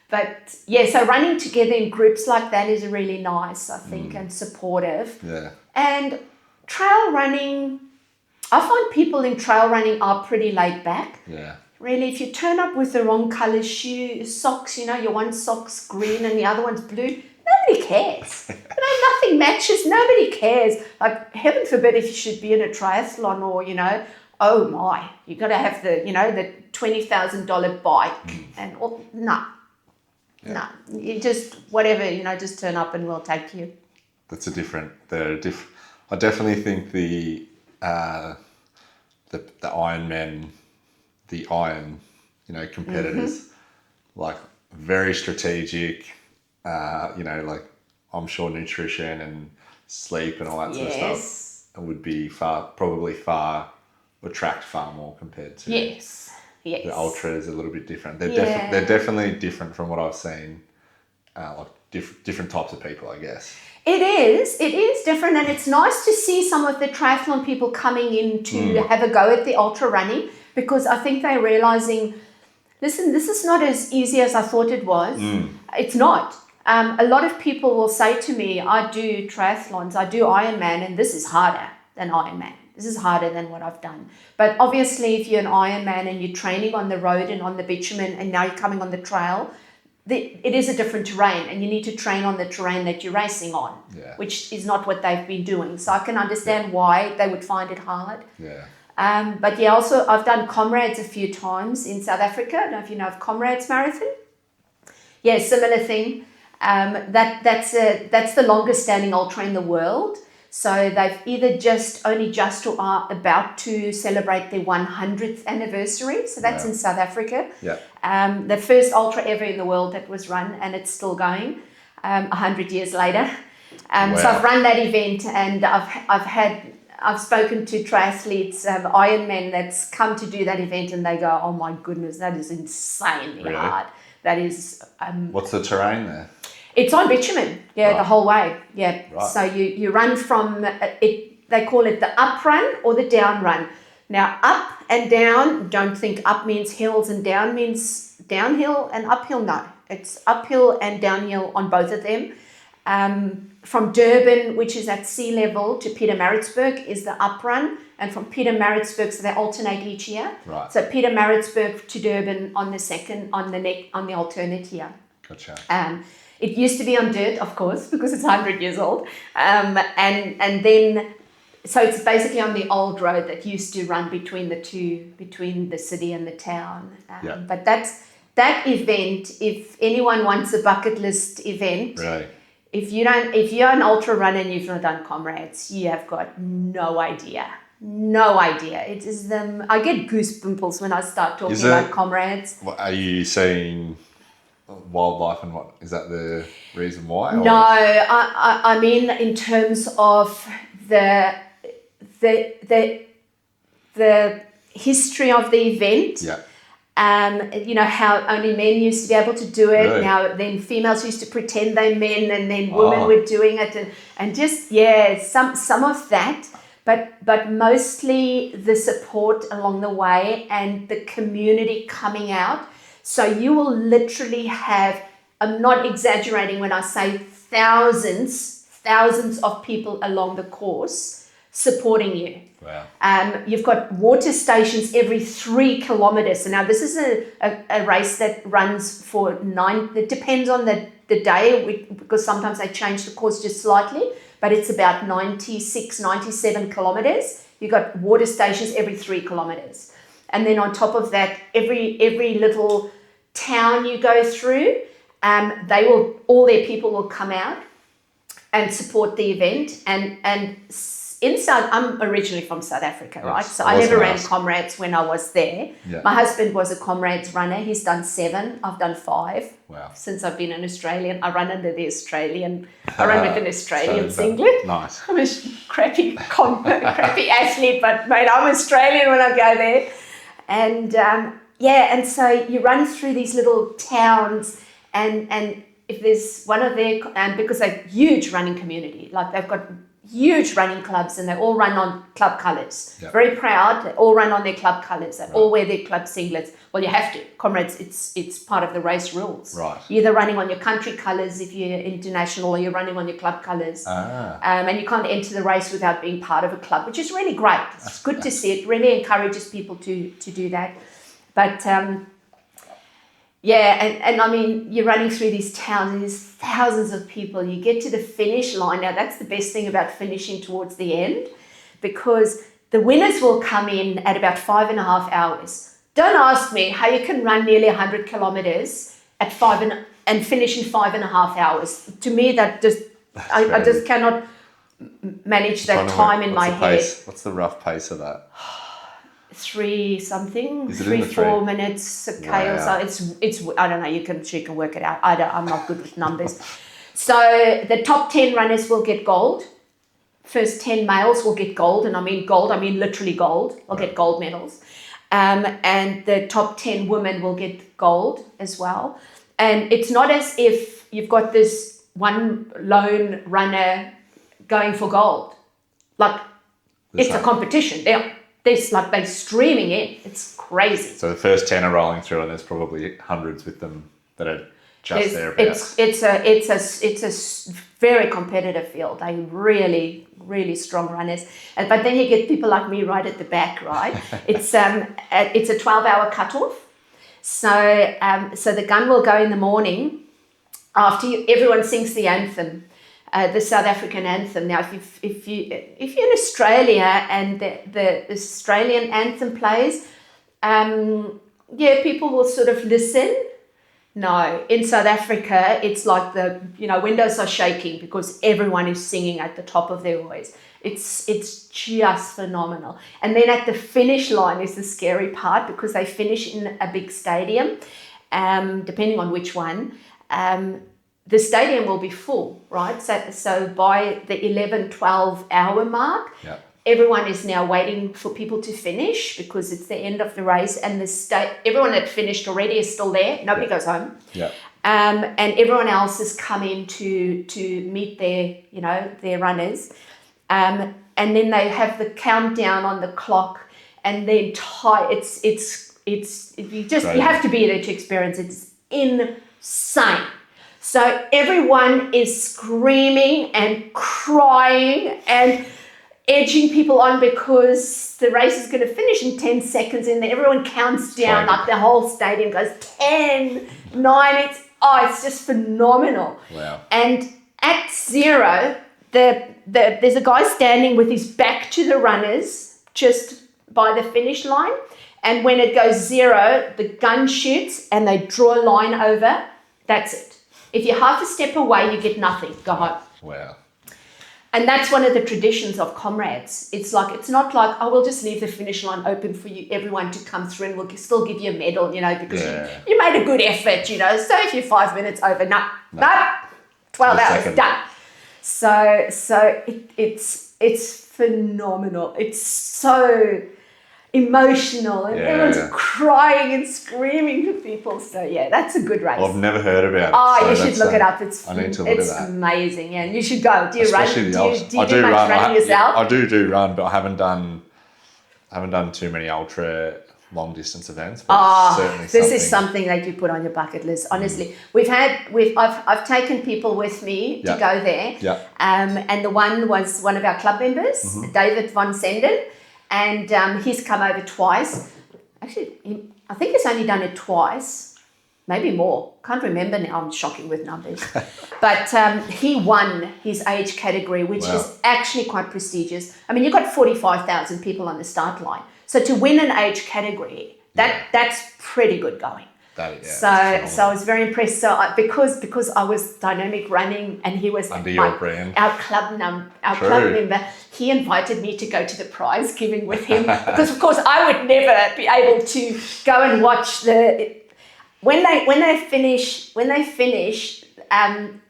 But so running together in groups like that is really nice, I think, and supportive. Yeah. And trail running, I find people in trail running are pretty laid back. Yeah. Really, if you turn up with the wrong colour socks, your one sock's green and the other one's blue, nobody cares. Nothing matches, nobody cares. Like, heaven forbid if you should be in a triathlon or, oh my, you've got to have the $20,000 bike and all. No, you just, whatever, just turn up and we'll take you. That's I definitely think the Ironman, the iron, competitors, like very strategic, I'm sure nutrition and sleep and all that sort of stuff would be attract far more compared to the ultras. A little bit different. They're definitely different from what I've seen, different types of people, I guess. It is different, and it's nice to see some of the triathlon people coming in to have a go at the ultra running, because I think they're realizing, listen, this is not as easy as I thought it was. It's not. A lot of people will say to me, I do triathlons, I do Ironman, and this is harder. than Ironman. This is harder than what I've done. But obviously, if you're an Ironman and you're training on the road and on the bitumen and now you're coming on the trail, it is a different terrain, and you need to train on the terrain that you're racing on, which is not what they've been doing. So I can understand why they would find it hard. Yeah. But yeah, also I've done Comrades a few times in South Africa. I don't know if you know of Comrades Marathon. Yeah, similar thing. That's the longest standing ultra in the world. So they've either only just or are about to celebrate their 100th anniversary. So that's in South Africa. Yeah. The first ultra ever in the world that was run, and it's still going 100 years later. So I've run that event, and I've spoken to triathletes, Ironmen that's come to do that event, and they go, "Oh my goodness, that is insanely hard." That is. What's the terrain there? It's on bitumen, the whole way, Right. So you run from it. They call it the up run or the down run. Now, up and down. Don't think up means hills and down means downhill and uphill. No, it's uphill and downhill on both of them. From Durban, which is at sea level, to Pietermaritzburg is the up run, and from Pietermaritzburg, so they alternate each year. Right. So Pietermaritzburg to Durban on the alternate year. Gotcha. It used to be on dirt, of course, because it's 100 years old. And then, so it's basically on the old road that used to run between the city and the town. But that event, if anyone wants a bucket list event, if you're an ultra runner and you've not done Comrades, you have got no idea. No idea. It is I get goosebumps when I start talking about Comrades. What, are you seeing wildlife, and what is that the reason why? No, I mean in terms of the history of the event. How only men used to be able to do it. Really? Now then females used to pretend they're men, and then women were doing it, and just some of that, but mostly the support along the way and the community coming out. So you will literally have, I'm not exaggerating when I say thousands of people along the course supporting you. Wow. You've got water stations every 3 kilometers. So now this is a race that runs for 9, it depends on the day, because sometimes they change the course just slightly, but it's about 96, 97 kilometers. You've got water stations every 3 kilometers. And then on top of that, every little town you go through, all their people will come out and support the event. And I'm originally from South Africa, right? So I never ran Comrades when I was there. Yeah. My husband was a Comrades runner. He's done 7. I've done 5. Wow. Since I've been an Australian. I run under the Australian. I run with an Australian singlet. Nice. I'm a crappy athlete, but mate, I'm Australian when I go there. And and so you run through these little towns, and if there's one of their, because they're huge running community, like they've got huge running clubs, and they all run on club colours. Yep. Very proud. They all run on their club colours. They all wear their club singlets. Well, you have to. Comrades, it's part of the race rules. Right. You're either running on your country colours if you're international, or you're running on your club colours. And you can't enter the race without being part of a club, which is really great. It's good to see. It really encourages people to do that. But and I mean, you're running through these towns, and there's thousands of people. You get to the finish line. Now, that's the best thing about finishing towards the end, because the winners will come in at about 5.5 hours. Don't ask me how you can run nearly 100 kilometers at and finish in 5.5 hours. To me, that just I just cannot manage that time in my head. What's the rough pace of that? 3 something, Is it 3-4 minutes a K or so. It's I don't know. You can work it out. I'm not good with numbers. So the top 10 runners will get gold. First 10 males will get gold, and I mean gold. I mean literally gold. They'll get gold medals. And the top 10 women will get gold as well. And it's not as if you've got this one lone runner going for gold. Like it's a competition. They're streaming in. It's crazy. So the first 10 are rolling through, and there's probably hundreds with them that are just thereabouts. It's a very competitive field. They really strong runners. But then you get people like me right at the back, right? It's a 12-hour cutoff. So the gun will go in the morning after everyone sings the anthem, the South African anthem. Now, if you're in Australia and the Australian anthem plays, people will sort of listen. No, in South Africa, it's like the windows are shaking because everyone is singing at the top of their voice. It's just phenomenal. And then at the finish line is the scary part, because they finish in a big stadium, depending on which one. The stadium will be full, right? So by the 11, 12 hour mark, everyone is now waiting for people to finish, because it's the end of the race, and everyone that finished already is still there. Nobody goes home. Yeah. And everyone else is coming to meet their runners. And then they have the countdown on the clock, and the entire you have to be there to experience it. It's insane. So everyone is screaming and crying and edging people on, because the race is going to finish in 10 seconds, and then everyone counts down, like the whole stadium goes 10, 9, it's just phenomenal. Wow. And at 0, there's a guy standing with his back to the runners just by the finish line, and when it goes 0, the gun shoots and they draw a line over. That's it. If you're half a step away, you get nothing. Go home. Wow. And that's one of the traditions of Comrades. It's not like, we'll just leave the finish line open for everyone to come through, and we'll still give you a medal, because you made a good effort, So if you're 5 minutes over, no, 12 hours, done. So it's phenomenal. It's so emotional, and everyone's crying and screaming for people. So that's a good race. Well, I've never heard about it. Oh, you should look it up. I need to look at that. It's amazing, and you should go. Do you Especially run? The do you do much running yourself? I do run, but I haven't done too many ultra long distance events. But certainly this is something that you put on your bucket list. Honestly, I've taken people with me to go there. Yeah. And the one was one of our club members, David von Senden. And he's come over twice. Actually, I think he's only done it twice, maybe more. Can't remember now. I'm shocking with numbers. But he won his age category, which is actually quite prestigious. I mean, you've got 45,000 people on the start line. So to win an age category, that's pretty good going. So I was very impressed. So because I was dynamic running, and he was under your brand, our club member, he invited me to go to the prize giving with him, because of course I would never be able to go and watch when they finish.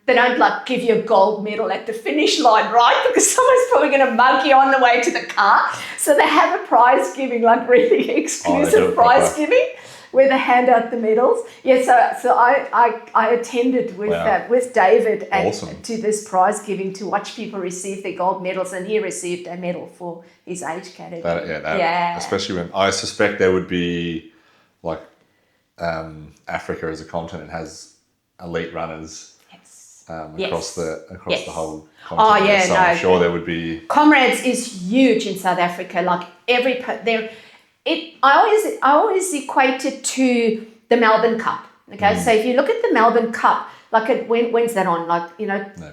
They don't give you a gold medal at the finish line, right? Because someone's probably going to mug you on the way to the car. So they have a prize giving, really exclusive prize giving, where they hand out the medals. So I attended with David to this prize giving to watch people receive their gold medals, and he received a medal for his age category. Especially when I suspect there would be Africa as a continent has elite runners across the whole continent. I'm sure there would be. Comrades is huge in South Africa. I always equate it to the Melbourne Cup. Okay, so if you look at the Melbourne Cup, when's that on?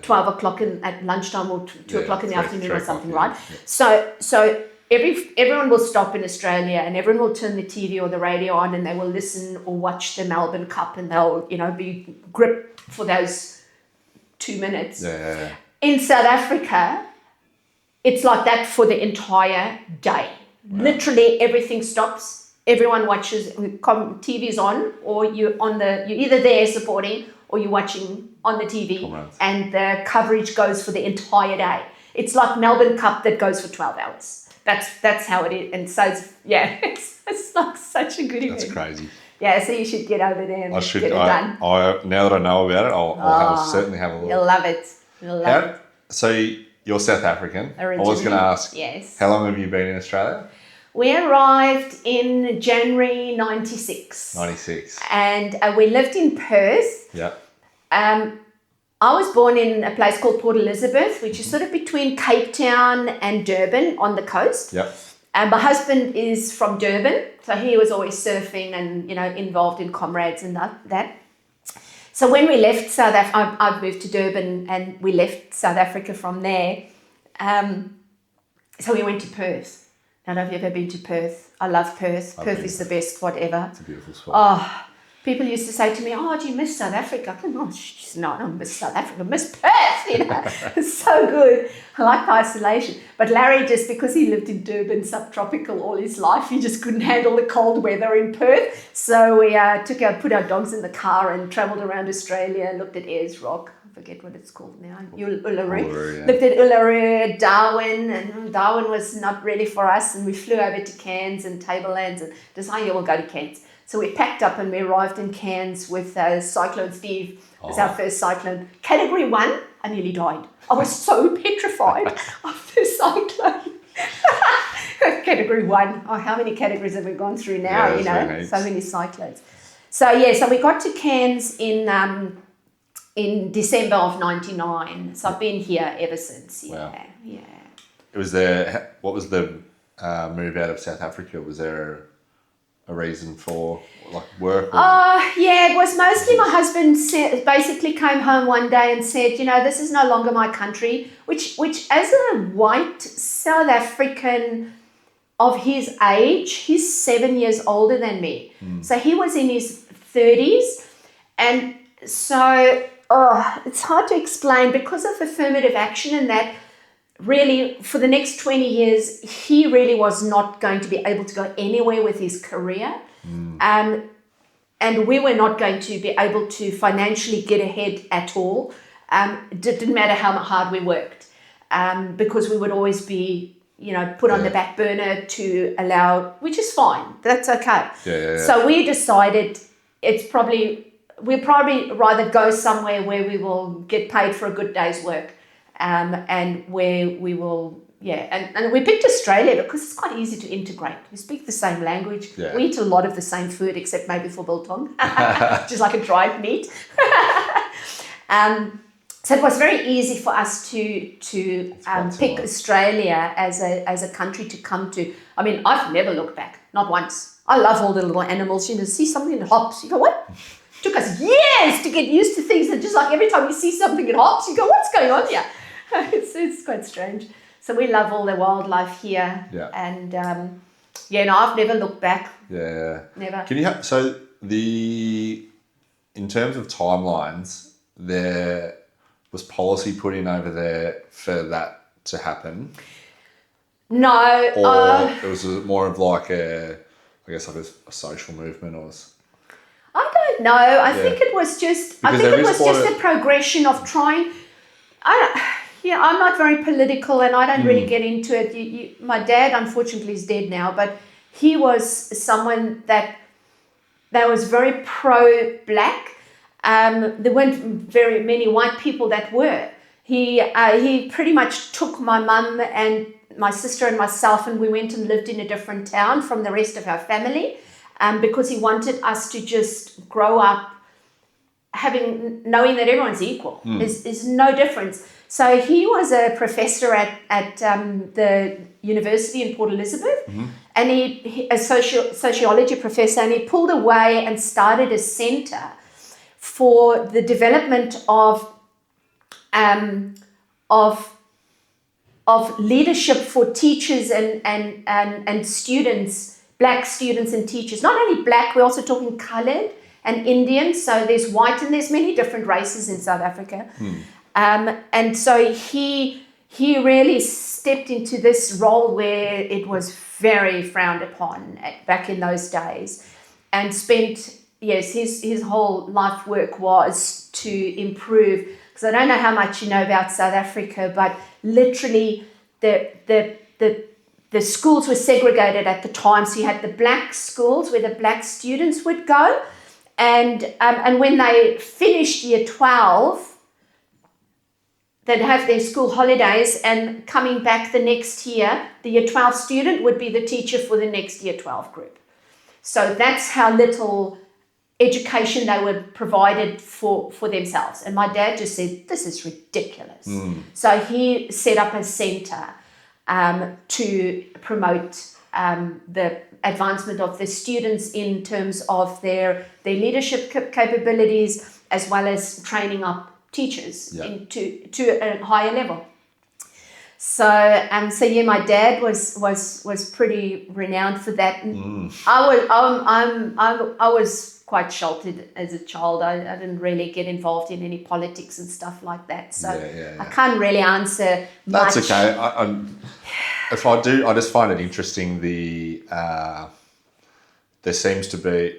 12 o'clock at lunchtime, or 2 o'clock in the afternoon or something, right? Yeah. So everyone will stop in Australia, and everyone will turn the TV or the radio on, and they will listen or watch the Melbourne Cup, and they'll be gripped for those 2 minutes. Yeah. In South Africa, it's like that for the entire day. Wow. Literally everything stops. Everyone watches. TV's on, or you're either there supporting, or you're watching on the TV. Comrades. And the coverage goes for the entire day. It's like Melbourne Cup that goes for 12 hours. That's how it is. And so it's like such a good event. That's crazy. Yeah, so you should get over there and get it done. Now that I know about it, I'll certainly have a look. You'll love it. So you're South African. Originally, I was going to ask, yes. How long have you been in Australia? We arrived in January 96. 96. And we lived in Perth. Yeah. I was born in a place called Port Elizabeth, which is sort of between Cape Town and Durban on the coast. Yep. And my husband is from Durban, so he was always surfing and, involved in Comrades and that. So when we left South Africa, I moved to Durban and we left South Africa from there. So we went to Perth. I don't know if you've ever been to Perth. I love Perth. Perth is the best whatever. It's a beautiful spot. Oh, people used to say to me, "Oh, do you miss South Africa?" I go, "No, no, I don't miss South Africa. I miss Perth, It's so good. I like the isolation." But Larry, just because he lived in Durban, subtropical all his life, he just couldn't handle the cold weather in Perth. So we put our dogs in the car and travelled around Australia, looked at Ayers Rock. I forget what it's called now. Uluru. Yeah. Looked at Uluru, Darwin, and Darwin was not really for us. And we flew over to Cairns and Tablelands and decided, we'll go to Cairns. So we packed up and we arrived in Cairns with Cyclone Steve. It was our first cyclone. Category 1, I nearly died. I was so petrified of the cyclone. Category 1. Oh, how many categories have we gone through now, So many cyclones. So we got to Cairns in December of 99. So I've been here ever since. Wow. Yeah. What was the move out of South Africa? Was there a reason for work? It was mostly my husband basically came home one day and said, this is no longer my country, which as a white South African of his age, he's 7 years older than me. So he was in his 30s. And so it's hard to explain because of affirmative action and that. Really, for the next 20 years, he really was not going to be able to go anywhere with his career. And we were not going to be able to financially get ahead at all. It didn't matter how hard we worked because we would always be, put on the back burner to allow, which is fine. That's okay. Yeah. So we decided we'd probably rather go somewhere where we will get paid for a good day's work. And where we will, and we picked Australia because it's quite easy to integrate. We speak the same language. Yeah. We eat a lot of the same food, except maybe for biltong, which is like a dried meat. So it was very easy for us to pick Australia as a country to come to. I mean, I've never looked back, not once. I love all the little animals. See something that hops, you go, what? It took us years to get used to things that just like every time you see something that hops, you go, what's going on here? It's quite strange. So we love all the wildlife here. Yeah. And I've never looked back. Yeah. Never. Can you in terms of timelines, there was policy put in over there for that to happen? No. Or it was more of like a social movement or... I don't know. I think it was just a progression of trying. I'm not very political and I don't really get into it. My dad, unfortunately, is dead now, but he was someone that was very pro-black. There weren't very many white people that were. He pretty much took my mum and my sister and myself and we went and lived in a different town from the rest of our family because he wanted us to just grow up knowing that everyone's equal. There's no difference. So he was a professor at the university in Port Elizabeth, and he a sociology professor, and he pulled away and started a centre for the development of leadership for teachers and students, black students and teachers. Not only black, we're also talking coloured and Indian. So there's white and there's many different races in South Africa. And so he really stepped into this role where it was very frowned upon back in those days, and spent, his whole life work was to improve, because I don't know how much you know about South Africa, but literally the schools were segregated at the time. So you had the black schools where the black students would go, and when they finished year 12, they'd have their school holidays, and coming back the next year, the year 12 student would be the teacher for the next year 12 group. So that's how little education they were provided for themselves. And my dad just said, this is ridiculous. So he set up a centre to promote the advancement of the students in terms of their leadership capabilities, as well as training up teachers to a higher level. So yeah, my dad was pretty renowned for that. And I was quite sheltered as a child. I didn't really get involved in any politics and stuff like that. So I can't really answer much. That's okay. If I do, I just find it interesting. There seems to be,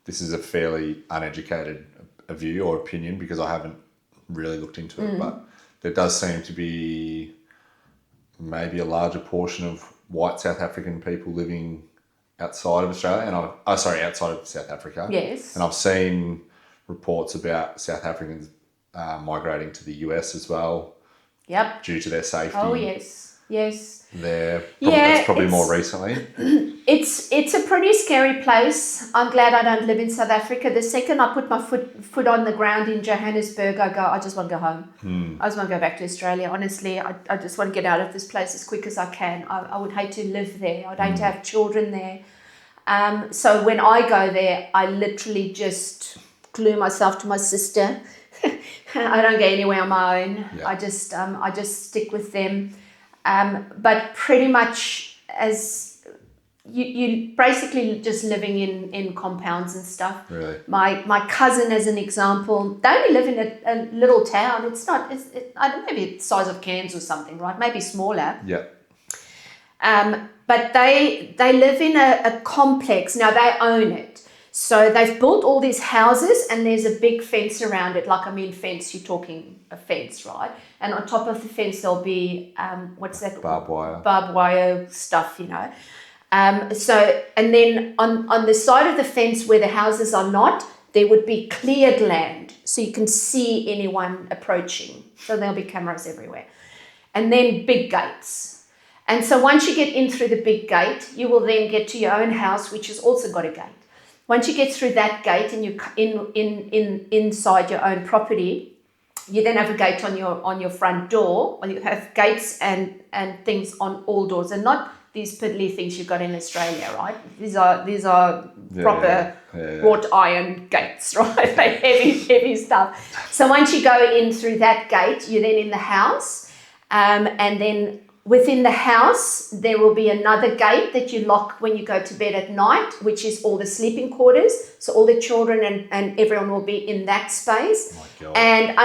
this is a fairly uneducated view or opinion because I haven't really looked into it, but there does seem to be maybe a larger portion of white South African people living outside of Australia, and outside of South Africa. Yes. And I've seen reports about South Africans migrating to the US as well. Yep. Due to their safety. Oh yes. That's probably more recently. It's a pretty scary place. I'm glad I don't live in South Africa. The second I put my foot on the ground in Johannesburg, I just want to go home. I just want to go back to Australia. Honestly, I just want to get out of this place as quick as I can. I would hate to live there. I'd hate to have children there. So when I go there, I literally just glue myself to my sister. I don't go anywhere on my own. Yeah. I just stick with them. But pretty much as you basically just living in compounds and stuff. Really? My cousin, as an example, they only live in a little town. It's not, I don't know, maybe the size of Cairns or something, right? Maybe smaller. Yeah. But they live in a complex. Now they own it. So they've built all these houses and there's a big fence around it. Like, I mean, fence, you're talking a fence, right? And on top of the fence, there'll be, what's that? Barbed wire. Barbed wire stuff, you know. And then on the side of the fence where the houses are not, there would be cleared land. So you can see anyone approaching. So there'll be cameras everywhere. And then big gates. And so once you get in through the big gate, you will then get to your own house, which has also got a gate. Once you get through that gate and you're inside your own property, you then have a gate on your front door. Well, you have gates and things on all doors, and not these piddly things you've got in Australia, right? These are proper wrought iron gates, right? They're heavy stuff. So once you go in through that gate, you're then in the house, and then within the house, there will be another gate that you lock when you go to bed at night, which is all the sleeping quarters. So all the children and everyone will be in that space. Oh my God. And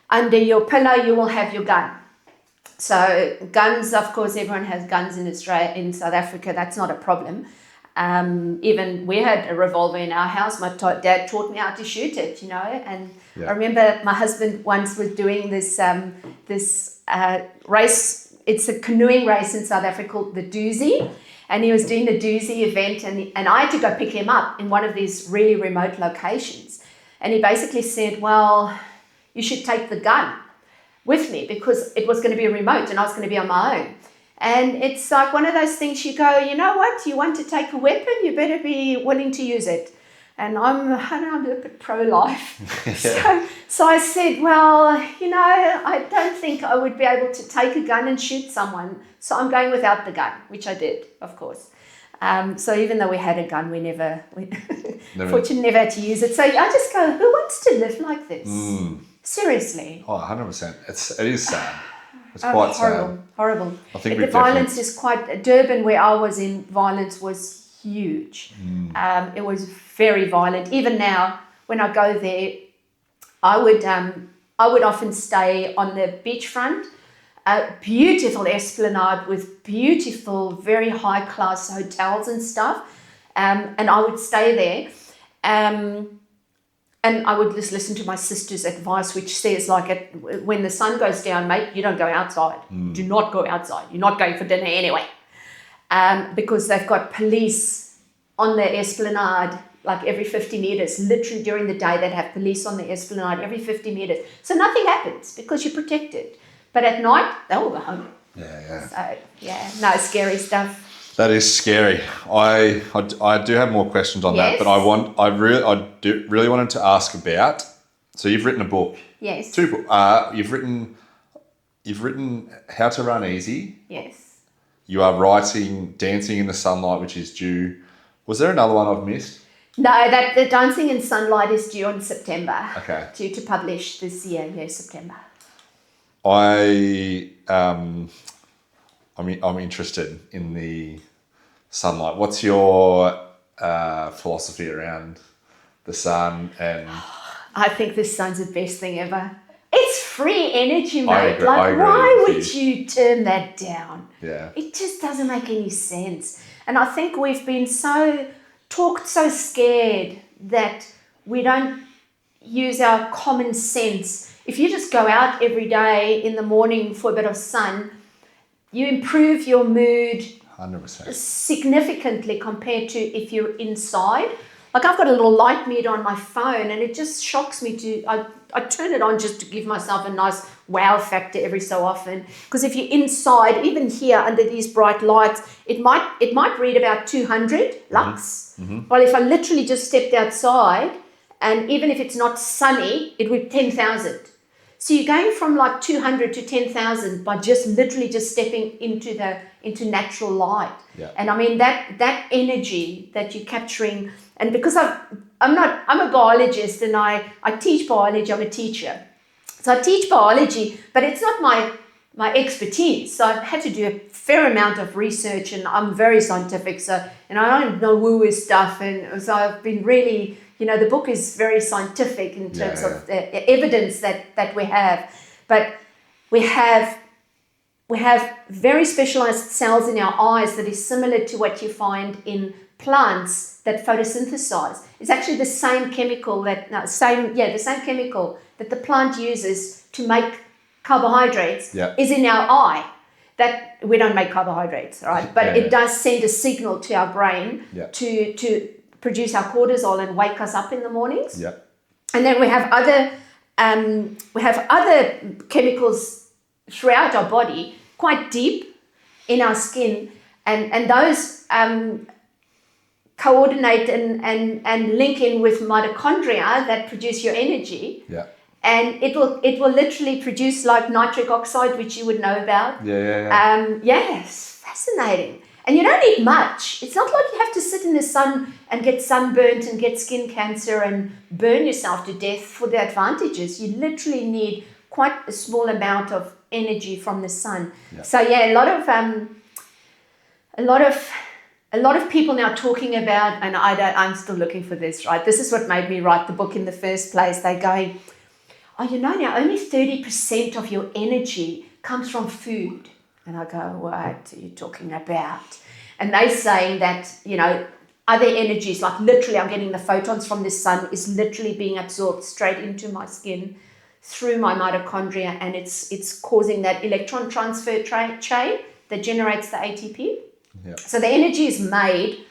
under your pillow, you will have your gun. So guns, of course, everyone has guns in Australia, in South Africa. That's not a problem. Even we had a revolver in our house. My dad taught me how to shoot it, you know. And I remember my husband once was doing this race. It's a canoeing race in South Africa called the Doozy. And he was doing the Doozy event, and I had to go pick him up in one of these really remote locations. And he basically said, well, you should take the gun with me, because it was going to be remote and I was going to be on my own. And it's like one of those things you go, you know what, you want to take a weapon, you better be willing to use it. And I'm a bit pro-life. So I said, well, you know, I don't think I would be able to take a gun and shoot someone. So I'm going without the gun, which I did, of course. So even though we had a gun, we fortunately never had to use it. So I just go, who wants to live like this? Seriously. Oh, 100%. It is sad. It's quite sad. Horrible. I think the violence is quite... Durban, where I was in, violence was huge. It was very violent. Even now, when I go there, I would often stay on the beachfront, a beautiful esplanade with beautiful, very high-class hotels and stuff, and I would stay there. And I would just listen to my sister's advice, which says, like, when the sun goes down, mate, you don't go outside. Do not go outside. You're not going for dinner anyway. Because they've got police on the esplanade, like every 50 meters. Literally during the day, they'd have police on the esplanade every 50 meters. So nothing happens because you're protected. But at night, they'll go home. Yeah. So, no, scary stuff. That is scary. I do have more questions on that, Yes. but I really wanted to ask about. So you've written a book. Yes. 2 books. You've written How to Run Easy. Yes. You are writing Dancing in the Sunlight, which is due. Was there another one I've missed? No, that the Dancing in Sunlight is due in September. Okay. Due to publish this year, September. I'm interested in the sunlight. What's your philosophy around the sun? And I think the sun's the best thing ever. It's free energy, mate. I agree Why with would you turn that down? Yeah. It just doesn't make any sense. And I think we've been so scared that we don't use our common sense. If you just go out every day in the morning for a bit of sun, you improve your mood 100%. significantly compared to if you're inside. Like I've got a little light meter on my phone and it just shocks me I turn it on just to give myself a nice wow factor every so often. Because if you're inside, even here under these bright lights, it might read about 200 lux. Mm-hmm. Well, if I literally just stepped outside and even if it's not sunny, it would 10,000. So you're going from like 200 to 10,000 by just literally just stepping into natural light. Yeah. And I mean that energy that you're capturing, and because I'm a biologist and I teach biology, I'm a teacher. So I teach biology, but it's not my expertise. So I've had to do a fair amount of research and I'm very scientific. So, and I don't know woo-woo stuff. And so I've been really, the book is very scientific in terms of the evidence that we have. But we have very specialized cells in our eyes that is similar to what you find in plants that photosynthesize. It's actually the same chemical the same chemical that the plant uses to make carbohydrates is in our eye. That we don't make carbohydrates, right? But it does send a signal to our brain to produce our cortisol and wake us up in the mornings. Yeah. And then we have other chemicals throughout our body, quite deep in our skin, and those coordinate and link in with mitochondria that produce your energy. Yeah. And it will literally produce like nitric oxide, which you would know about. Yes, fascinating. And you don't need much. It's not like you have to sit in the sun and get sunburnt and get skin cancer and burn yourself to death for the advantages. You literally need quite a small amount of energy from the sun. Yeah. So a lot of people now talking about, and I'm still looking for this, right? This is what made me write the book in the first place. They're going, now only 30% of your energy comes from food. And I go, what are you talking about? And they're saying that, other energies, like literally I'm getting the photons from the sun, is literally being absorbed straight into my skin through my mitochondria, and it's causing that electron transfer chain that generates the ATP. Yeah. So the energy is made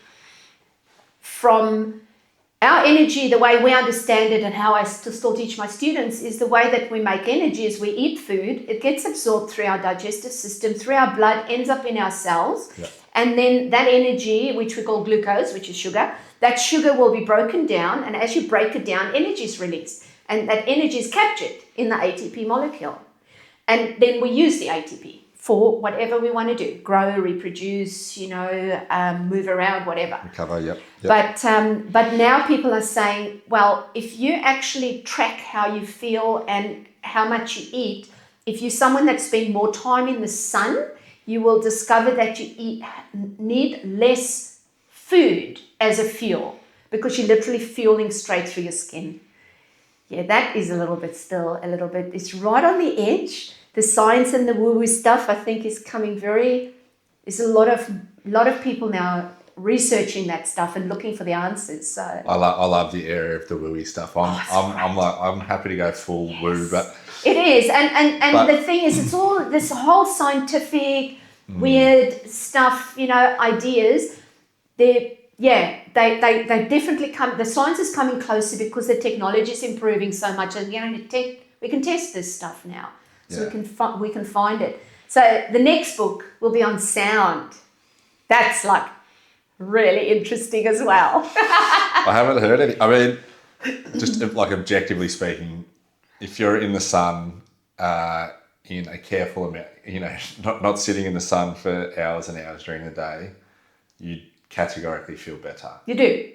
from our energy. The way we understand it and how I still teach my students is the way that we make energy is we eat food, it gets absorbed through our digestive system, through our blood, ends up in our cells. Yeah. And then that energy, which we call glucose, which is sugar, that sugar will be broken down. And as you break it down, energy is released. And that energy is captured in the ATP molecule. And then we use the ATP for whatever we want to do. Grow, reproduce, move around, whatever. Recover, yep. But now people are saying, well, if you actually track how you feel and how much you eat, if you're someone that spends more time in the sun, you will discover that you need less food as a fuel because you're literally fueling straight through your skin. Yeah, that is a little bit, it's right on the edge. The science and the woo-woo stuff, I think, is coming there's a lot of people now researching that stuff and looking for the answers. So I love the area of the woo-y stuff. I'm happy to go full woo, but it is. And the thing is, it's all this whole scientific weird stuff, ideas. They definitely come. The science is coming closer because the technology is improving so much, and we can test this stuff now, so we can find it. So the next book will be on sound. That's like really interesting as well. I haven't heard any. I mean, just like objectively speaking, if you're in the sun in a careful amount, not sitting in the sun for hours and hours during the day, you categorically feel better. You do.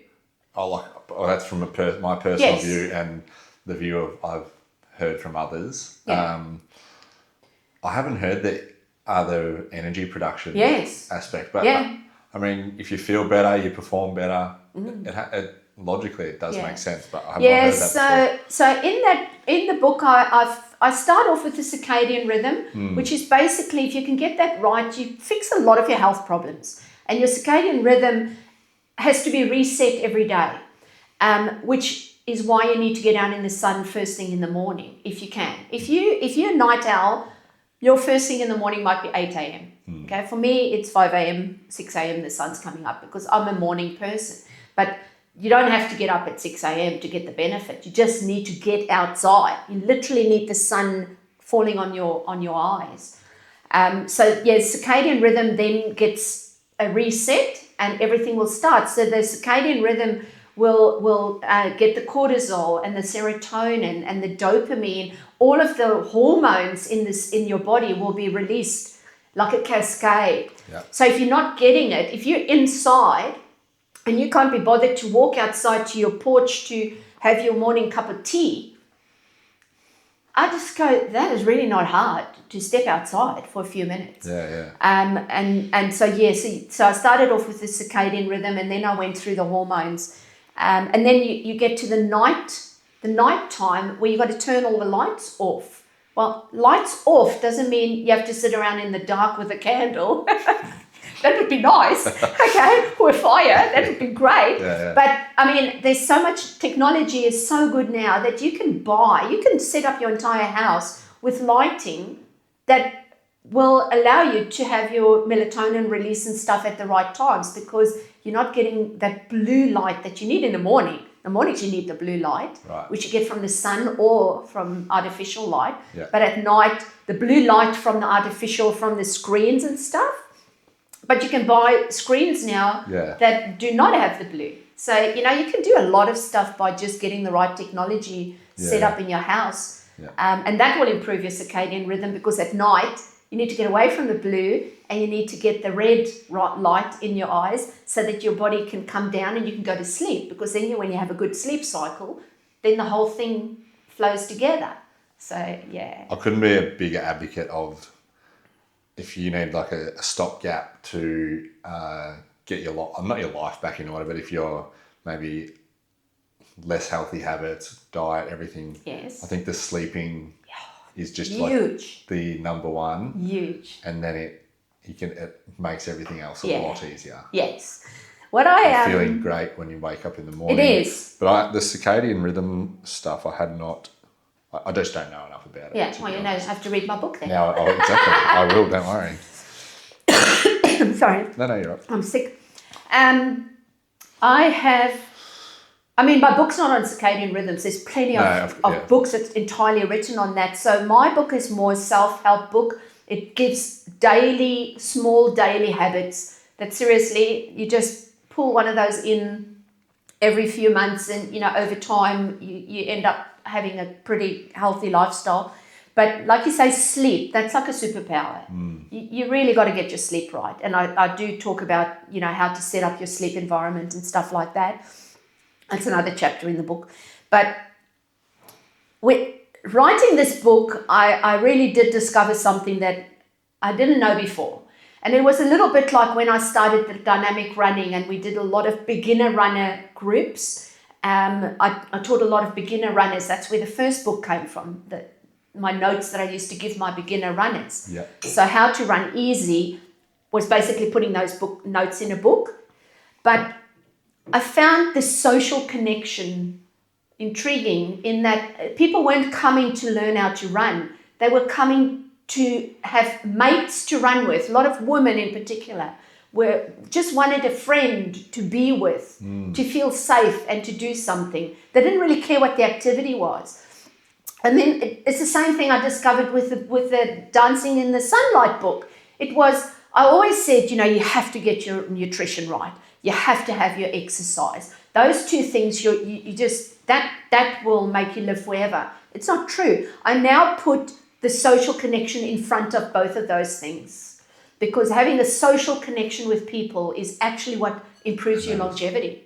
That's from my personal Yes. view and the view I've heard from others. Yeah. I haven't heard the other energy production aspect, but Yeah. I mean, if you feel better, you perform better. Logically, it does make sense, but I have not heard that before. So in the book, I start off with the circadian rhythm, which is basically, if you can get that right, you fix a lot of your health problems. And your circadian rhythm has to be reset every day, which is why you need to get out in the sun first thing in the morning, if you can. If you're a night owl, your first thing in the morning might be 8 a.m. Okay, for me, it's 5 a.m., 6 a.m. the sun's coming up because I'm a morning person. But you don't have to get up at 6 a.m. to get the benefit. You just need to get outside. You literally need the sun falling on your eyes. Circadian rhythm then gets a reset and everything will start. So the circadian rhythm will get the cortisol and the serotonin and the dopamine. All of the hormones in your body will be released like a cascade. Yeah. So if you're not getting it, if you're inside and you can't be bothered to walk outside to your porch to have your morning cup of tea, I just go, that is really not hard to step outside for a few minutes. Yeah. So I started off with the circadian rhythm and then I went through the hormones. And then you get to the night time where you've got to turn all the lights off. Well, lights off doesn't mean you have to sit around in the dark with a candle. That would be nice, okay, or a fire, that would be great. Yeah. But, I mean, there's so much, technology is so good now that you can set up your entire house with lighting that will allow you to have your melatonin release and stuff at the right times because you're not getting that blue light that you need in the morning. In the mornings you need the blue light, right, which you get from the sun or from artificial light. Yeah. But at night, the blue light from the artificial, from the screens and stuff. But you can buy screens now that do not have the blue. So, you can do a lot of stuff by just getting the right technology set up in your house. Yeah. And that will improve your circadian rhythm because at night, you need to get away from the blue and you need to get the red light in your eyes so that your body can come down and you can go to sleep. Because then when you have a good sleep cycle, then the whole thing flows together. So, yeah. I couldn't be a bigger advocate of if you need like a stopgap to get not your life back in order, but if you're maybe less healthy habits, diet, everything. Yes. I think the sleeping is just huge. Like the number one. Huge. And then it makes everything else a lot easier. Yes. What I am feeling great when you wake up in the morning. It is. But the circadian rhythm stuff, I just don't know enough about it. Yeah, well, you have to read my book then. Now, exactly. I will, don't worry. Sorry. No, you're right. I'm sick. My book's not on circadian rhythms. There's plenty of books that's entirely written on that. So my book is more self-help book. It gives small daily habits that seriously, you just pull one of those in every few months and, over time you end up having a pretty healthy lifestyle. But like you say, sleep, that's like a superpower. You really got to get your sleep right. And I do talk about, how to set up your sleep environment and stuff like that. That's another chapter in the book. But with writing this book, I really did discover something that I didn't know before. And it was a little bit like when I started the dynamic running and we did a lot of beginner runner groups. I taught a lot of beginner runners. That's where the first book came from, my notes that I used to give my beginner runners. Yeah. So How to Run Easy was basically putting those book notes in a book. But I found the social connection intriguing in that people weren't coming to learn how to run. They were coming to have mates to run with. A lot of women in particular just wanted a friend to be with, to feel safe and to do something. They didn't really care what the activity was. And then it's the same thing I discovered with the Dancing in the Sunlight book. It was, I always said, you have to get your nutrition right. You have to have your exercise. Those two things, you just, that will make you live forever. It's not true. I now put the social connection in front of both of those things, because having a social connection with people is actually what improves your longevity.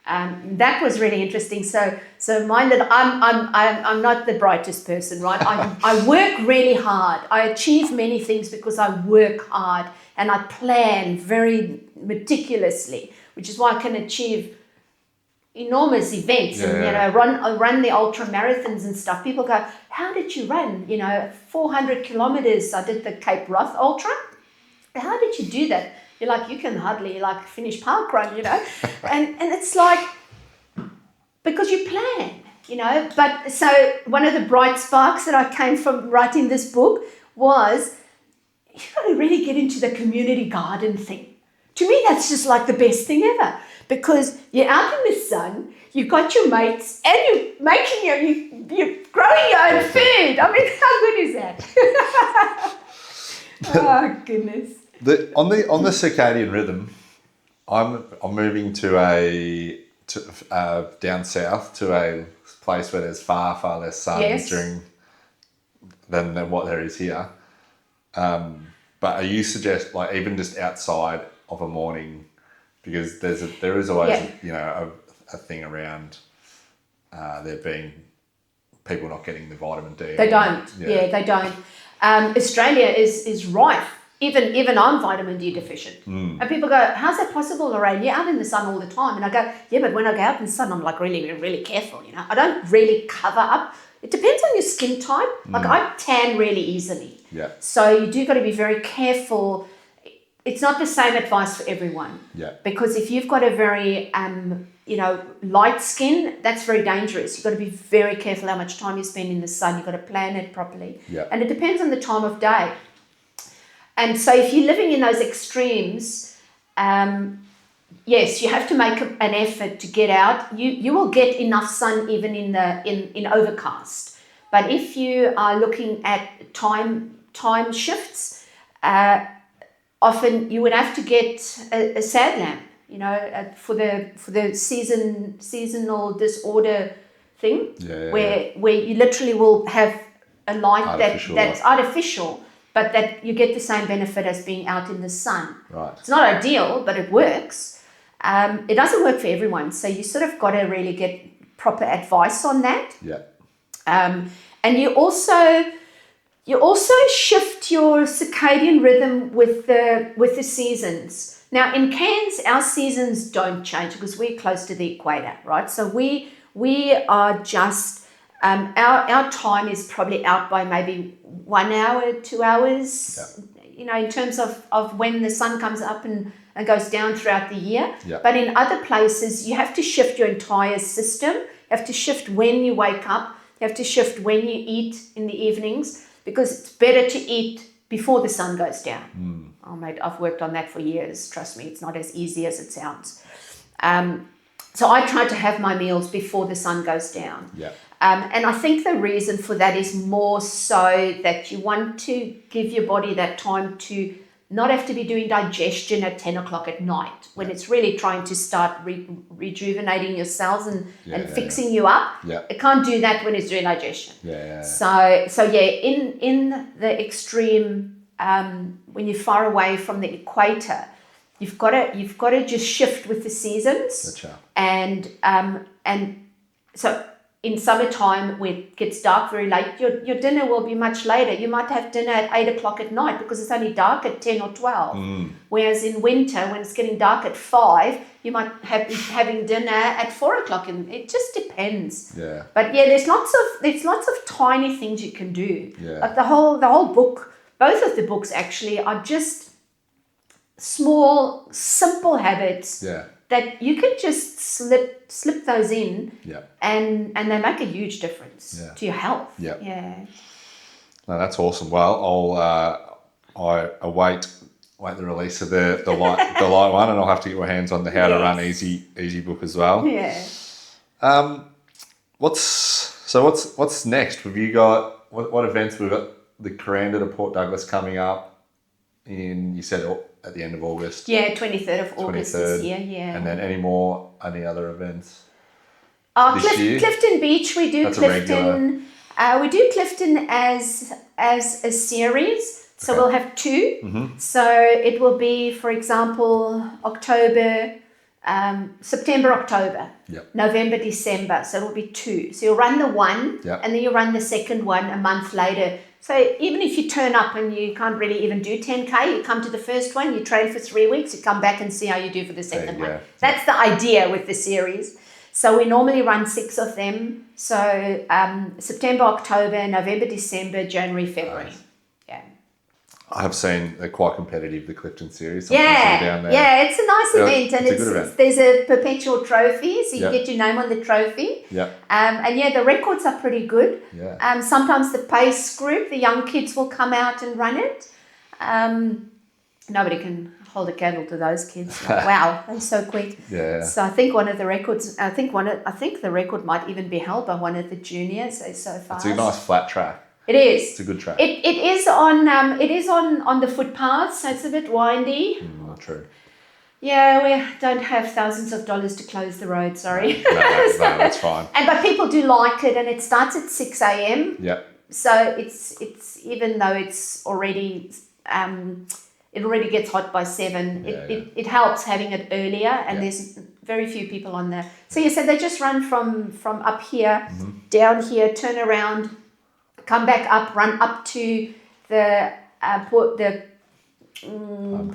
That was really interesting. So mind that I'm not the brightest person, right? I work really hard. I achieve many things because I work hard and I plan very meticulously, which is why I can achieve enormous events and run the ultra marathons and stuff. People go, how did you run 400 kilometers? I did the Cape Wrath Ultra. How did you do that? You're like, you can hardly finish parkrun, and it's like, because you plan, but so one of the bright sparks that I came from writing this book was, you've got to really get into the community garden thing. To me, that's just like the best thing ever, because you're out in the sun, you've got your mates, and you're making you're growing your own food. I mean, how good is that? Oh, goodness. On the circadian rhythm, I'm moving to down south to a place where there's far less sun than what there is here. But are you suggest even just outside of a morning, because there is always a thing around there being people not getting the vitamin D. They don't. Yeah, they don't. Australia is rife. Even I'm vitamin D deficient. And people go, how's that possible, Lorraine? You're out in the sun all the time. And I go, yeah, but when I go out in the sun, I'm really, really careful, I don't really cover up. It depends on your skin type. I tan really easily. Yeah. So you do got to be very careful. It's not the same advice for everyone. Yeah. Because if you've got a very, light skin, that's very dangerous. You've got to be very careful how much time you spend in the sun. You've got to plan it properly. Yeah. And it depends on the time of day. And so if you're living in those extremes, yes, you have to make an effort to get out. You will get enough sun even in overcast. But if you are looking at time shifts, often you would have to get a sad lamp, for the seasonal disorder thing, where you literally will have a light that's artificial, but that you get the same benefit as being out in the sun. Right. It's not ideal, but it works. It doesn't work for everyone, so you sort of got to really get proper advice on that. Yeah. And you also shift your circadian rhythm with the seasons. Now in Cairns, our seasons don't change because we're close to the equator, right? So we are just our time is probably out by maybe 1 hour, 2 hours, in terms of when the sun comes up and goes down throughout the year. Yeah. But in other places, you have to shift your entire system. You have to shift when you wake up. You have to shift when you eat in the evenings, because it's better to eat before the sun goes down. Oh, mate, I've worked on that for years. Trust me, it's not as easy as it sounds. So I try to have my meals before the sun goes down. Yeah. And I think the reason for that is more so that you want to give your body that time to not have to be doing digestion at 10 o'clock at night, when it's really trying to start rejuvenating your cells and fixing you up. Yeah. It can't do that when it's doing digestion. Yeah. So in the extreme, when you're far away from the equator, you've got to just shift with the seasons. Gotcha. And so in summertime, where it gets dark very late, your dinner will be much later. You might have dinner at 8 o'clock at night because it's only dark at 10 or 12. Whereas in winter, when it's getting dark at 5, you might be having dinner at 4 o'clock. And it just depends. Yeah. But there's lots of tiny things you can do. Yeah. Like the whole book, both of the books actually are just small, simple habits. Yeah. That you can just slip those in, and they make a huge difference to your health. Yeah. No, that's awesome. Well, I await the release of the light one, and I'll have to get my hands on the How to Run Easy book as well. Yeah. What's next? Have you got what events? We've got the Coranda to Port Douglas coming up you said at the end of August. Yeah, 23rd of August 23rd. this year, yeah. And then any other events? This year? Clifton Beach, we do That's Clifton. We do Clifton as a series, so Okay. we'll have two. Mm-hmm. So it will be, for example, October, September, October, Yep. November, December. So it'll be two. So you'll run the one, Yep. and then you run the second one a month later. So even if you turn up and you can't really even do 10K, you come to the first one, you train for 3 weeks, you come back and see how you do for the second one. Yeah. That's the idea with the series. So we normally run 6 of them. So September, October, November, December, January, February. Nice. Yeah. I have seen they're quite competitive, the Clifton series. Sometimes they're down there. Yeah, it's a nice Yeah, event, and it's a good event. there's a perpetual trophy, so you Yep. get your name on the trophy. Yeah. And yeah, the records are pretty good. Yeah. Sometimes the pace group, the young kids will come out and run it. Nobody can hold a candle to those kids. Like, wow, they're so quick. Yeah. So I think one of the records, I think the record might even be held by one of the juniors. They're so fast. It's a nice flat track. It is. It's a good track. It is on the footpath, so it's a bit windy. Not true. Yeah, we don't have thousands of dollars to close the road. Sorry. No, that's fine. But people do like it, and it starts at 6 a.m. Yeah. So it's even though it's already it already gets hot by 7. It helps having it earlier, and there's very few people on there. So you said they just run from up here down here, turn around, come back up, run up to the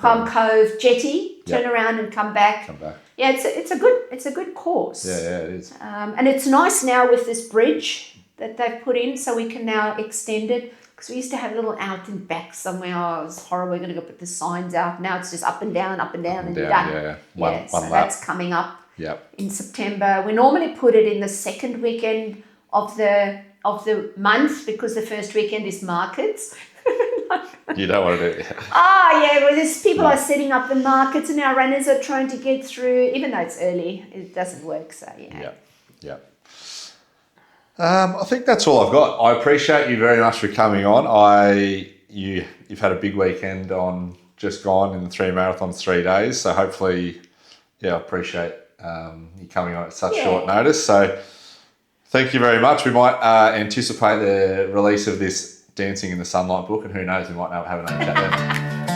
Palm Cove jetty, turn around and come back. Yeah, it's a good course. Yeah, it is. And it's nice now with this bridge that they've put in, so we can now extend it. Because we used to have a little out and back somewhere. Oh, it was horrible. We're going to go put the signs out. Now it's just up and down, and you're done. Yeah. One so lap. that's coming up Yep. in September. We normally put it in the second weekend of the month, because the first weekend is markets. You don't want to do it. Well, there's people are setting up the markets, and our runners are trying to get through. Even though it's early, it doesn't work. So Yeah. I think that's all I've got. I appreciate you very much for coming on. You've had a big weekend on just gone in the 3 marathons, 3 days. So hopefully, I appreciate you coming on at such short notice. So thank you very much. We might anticipate the release of this Dancing in the Sunlight book, and who knows, we might have another chat then.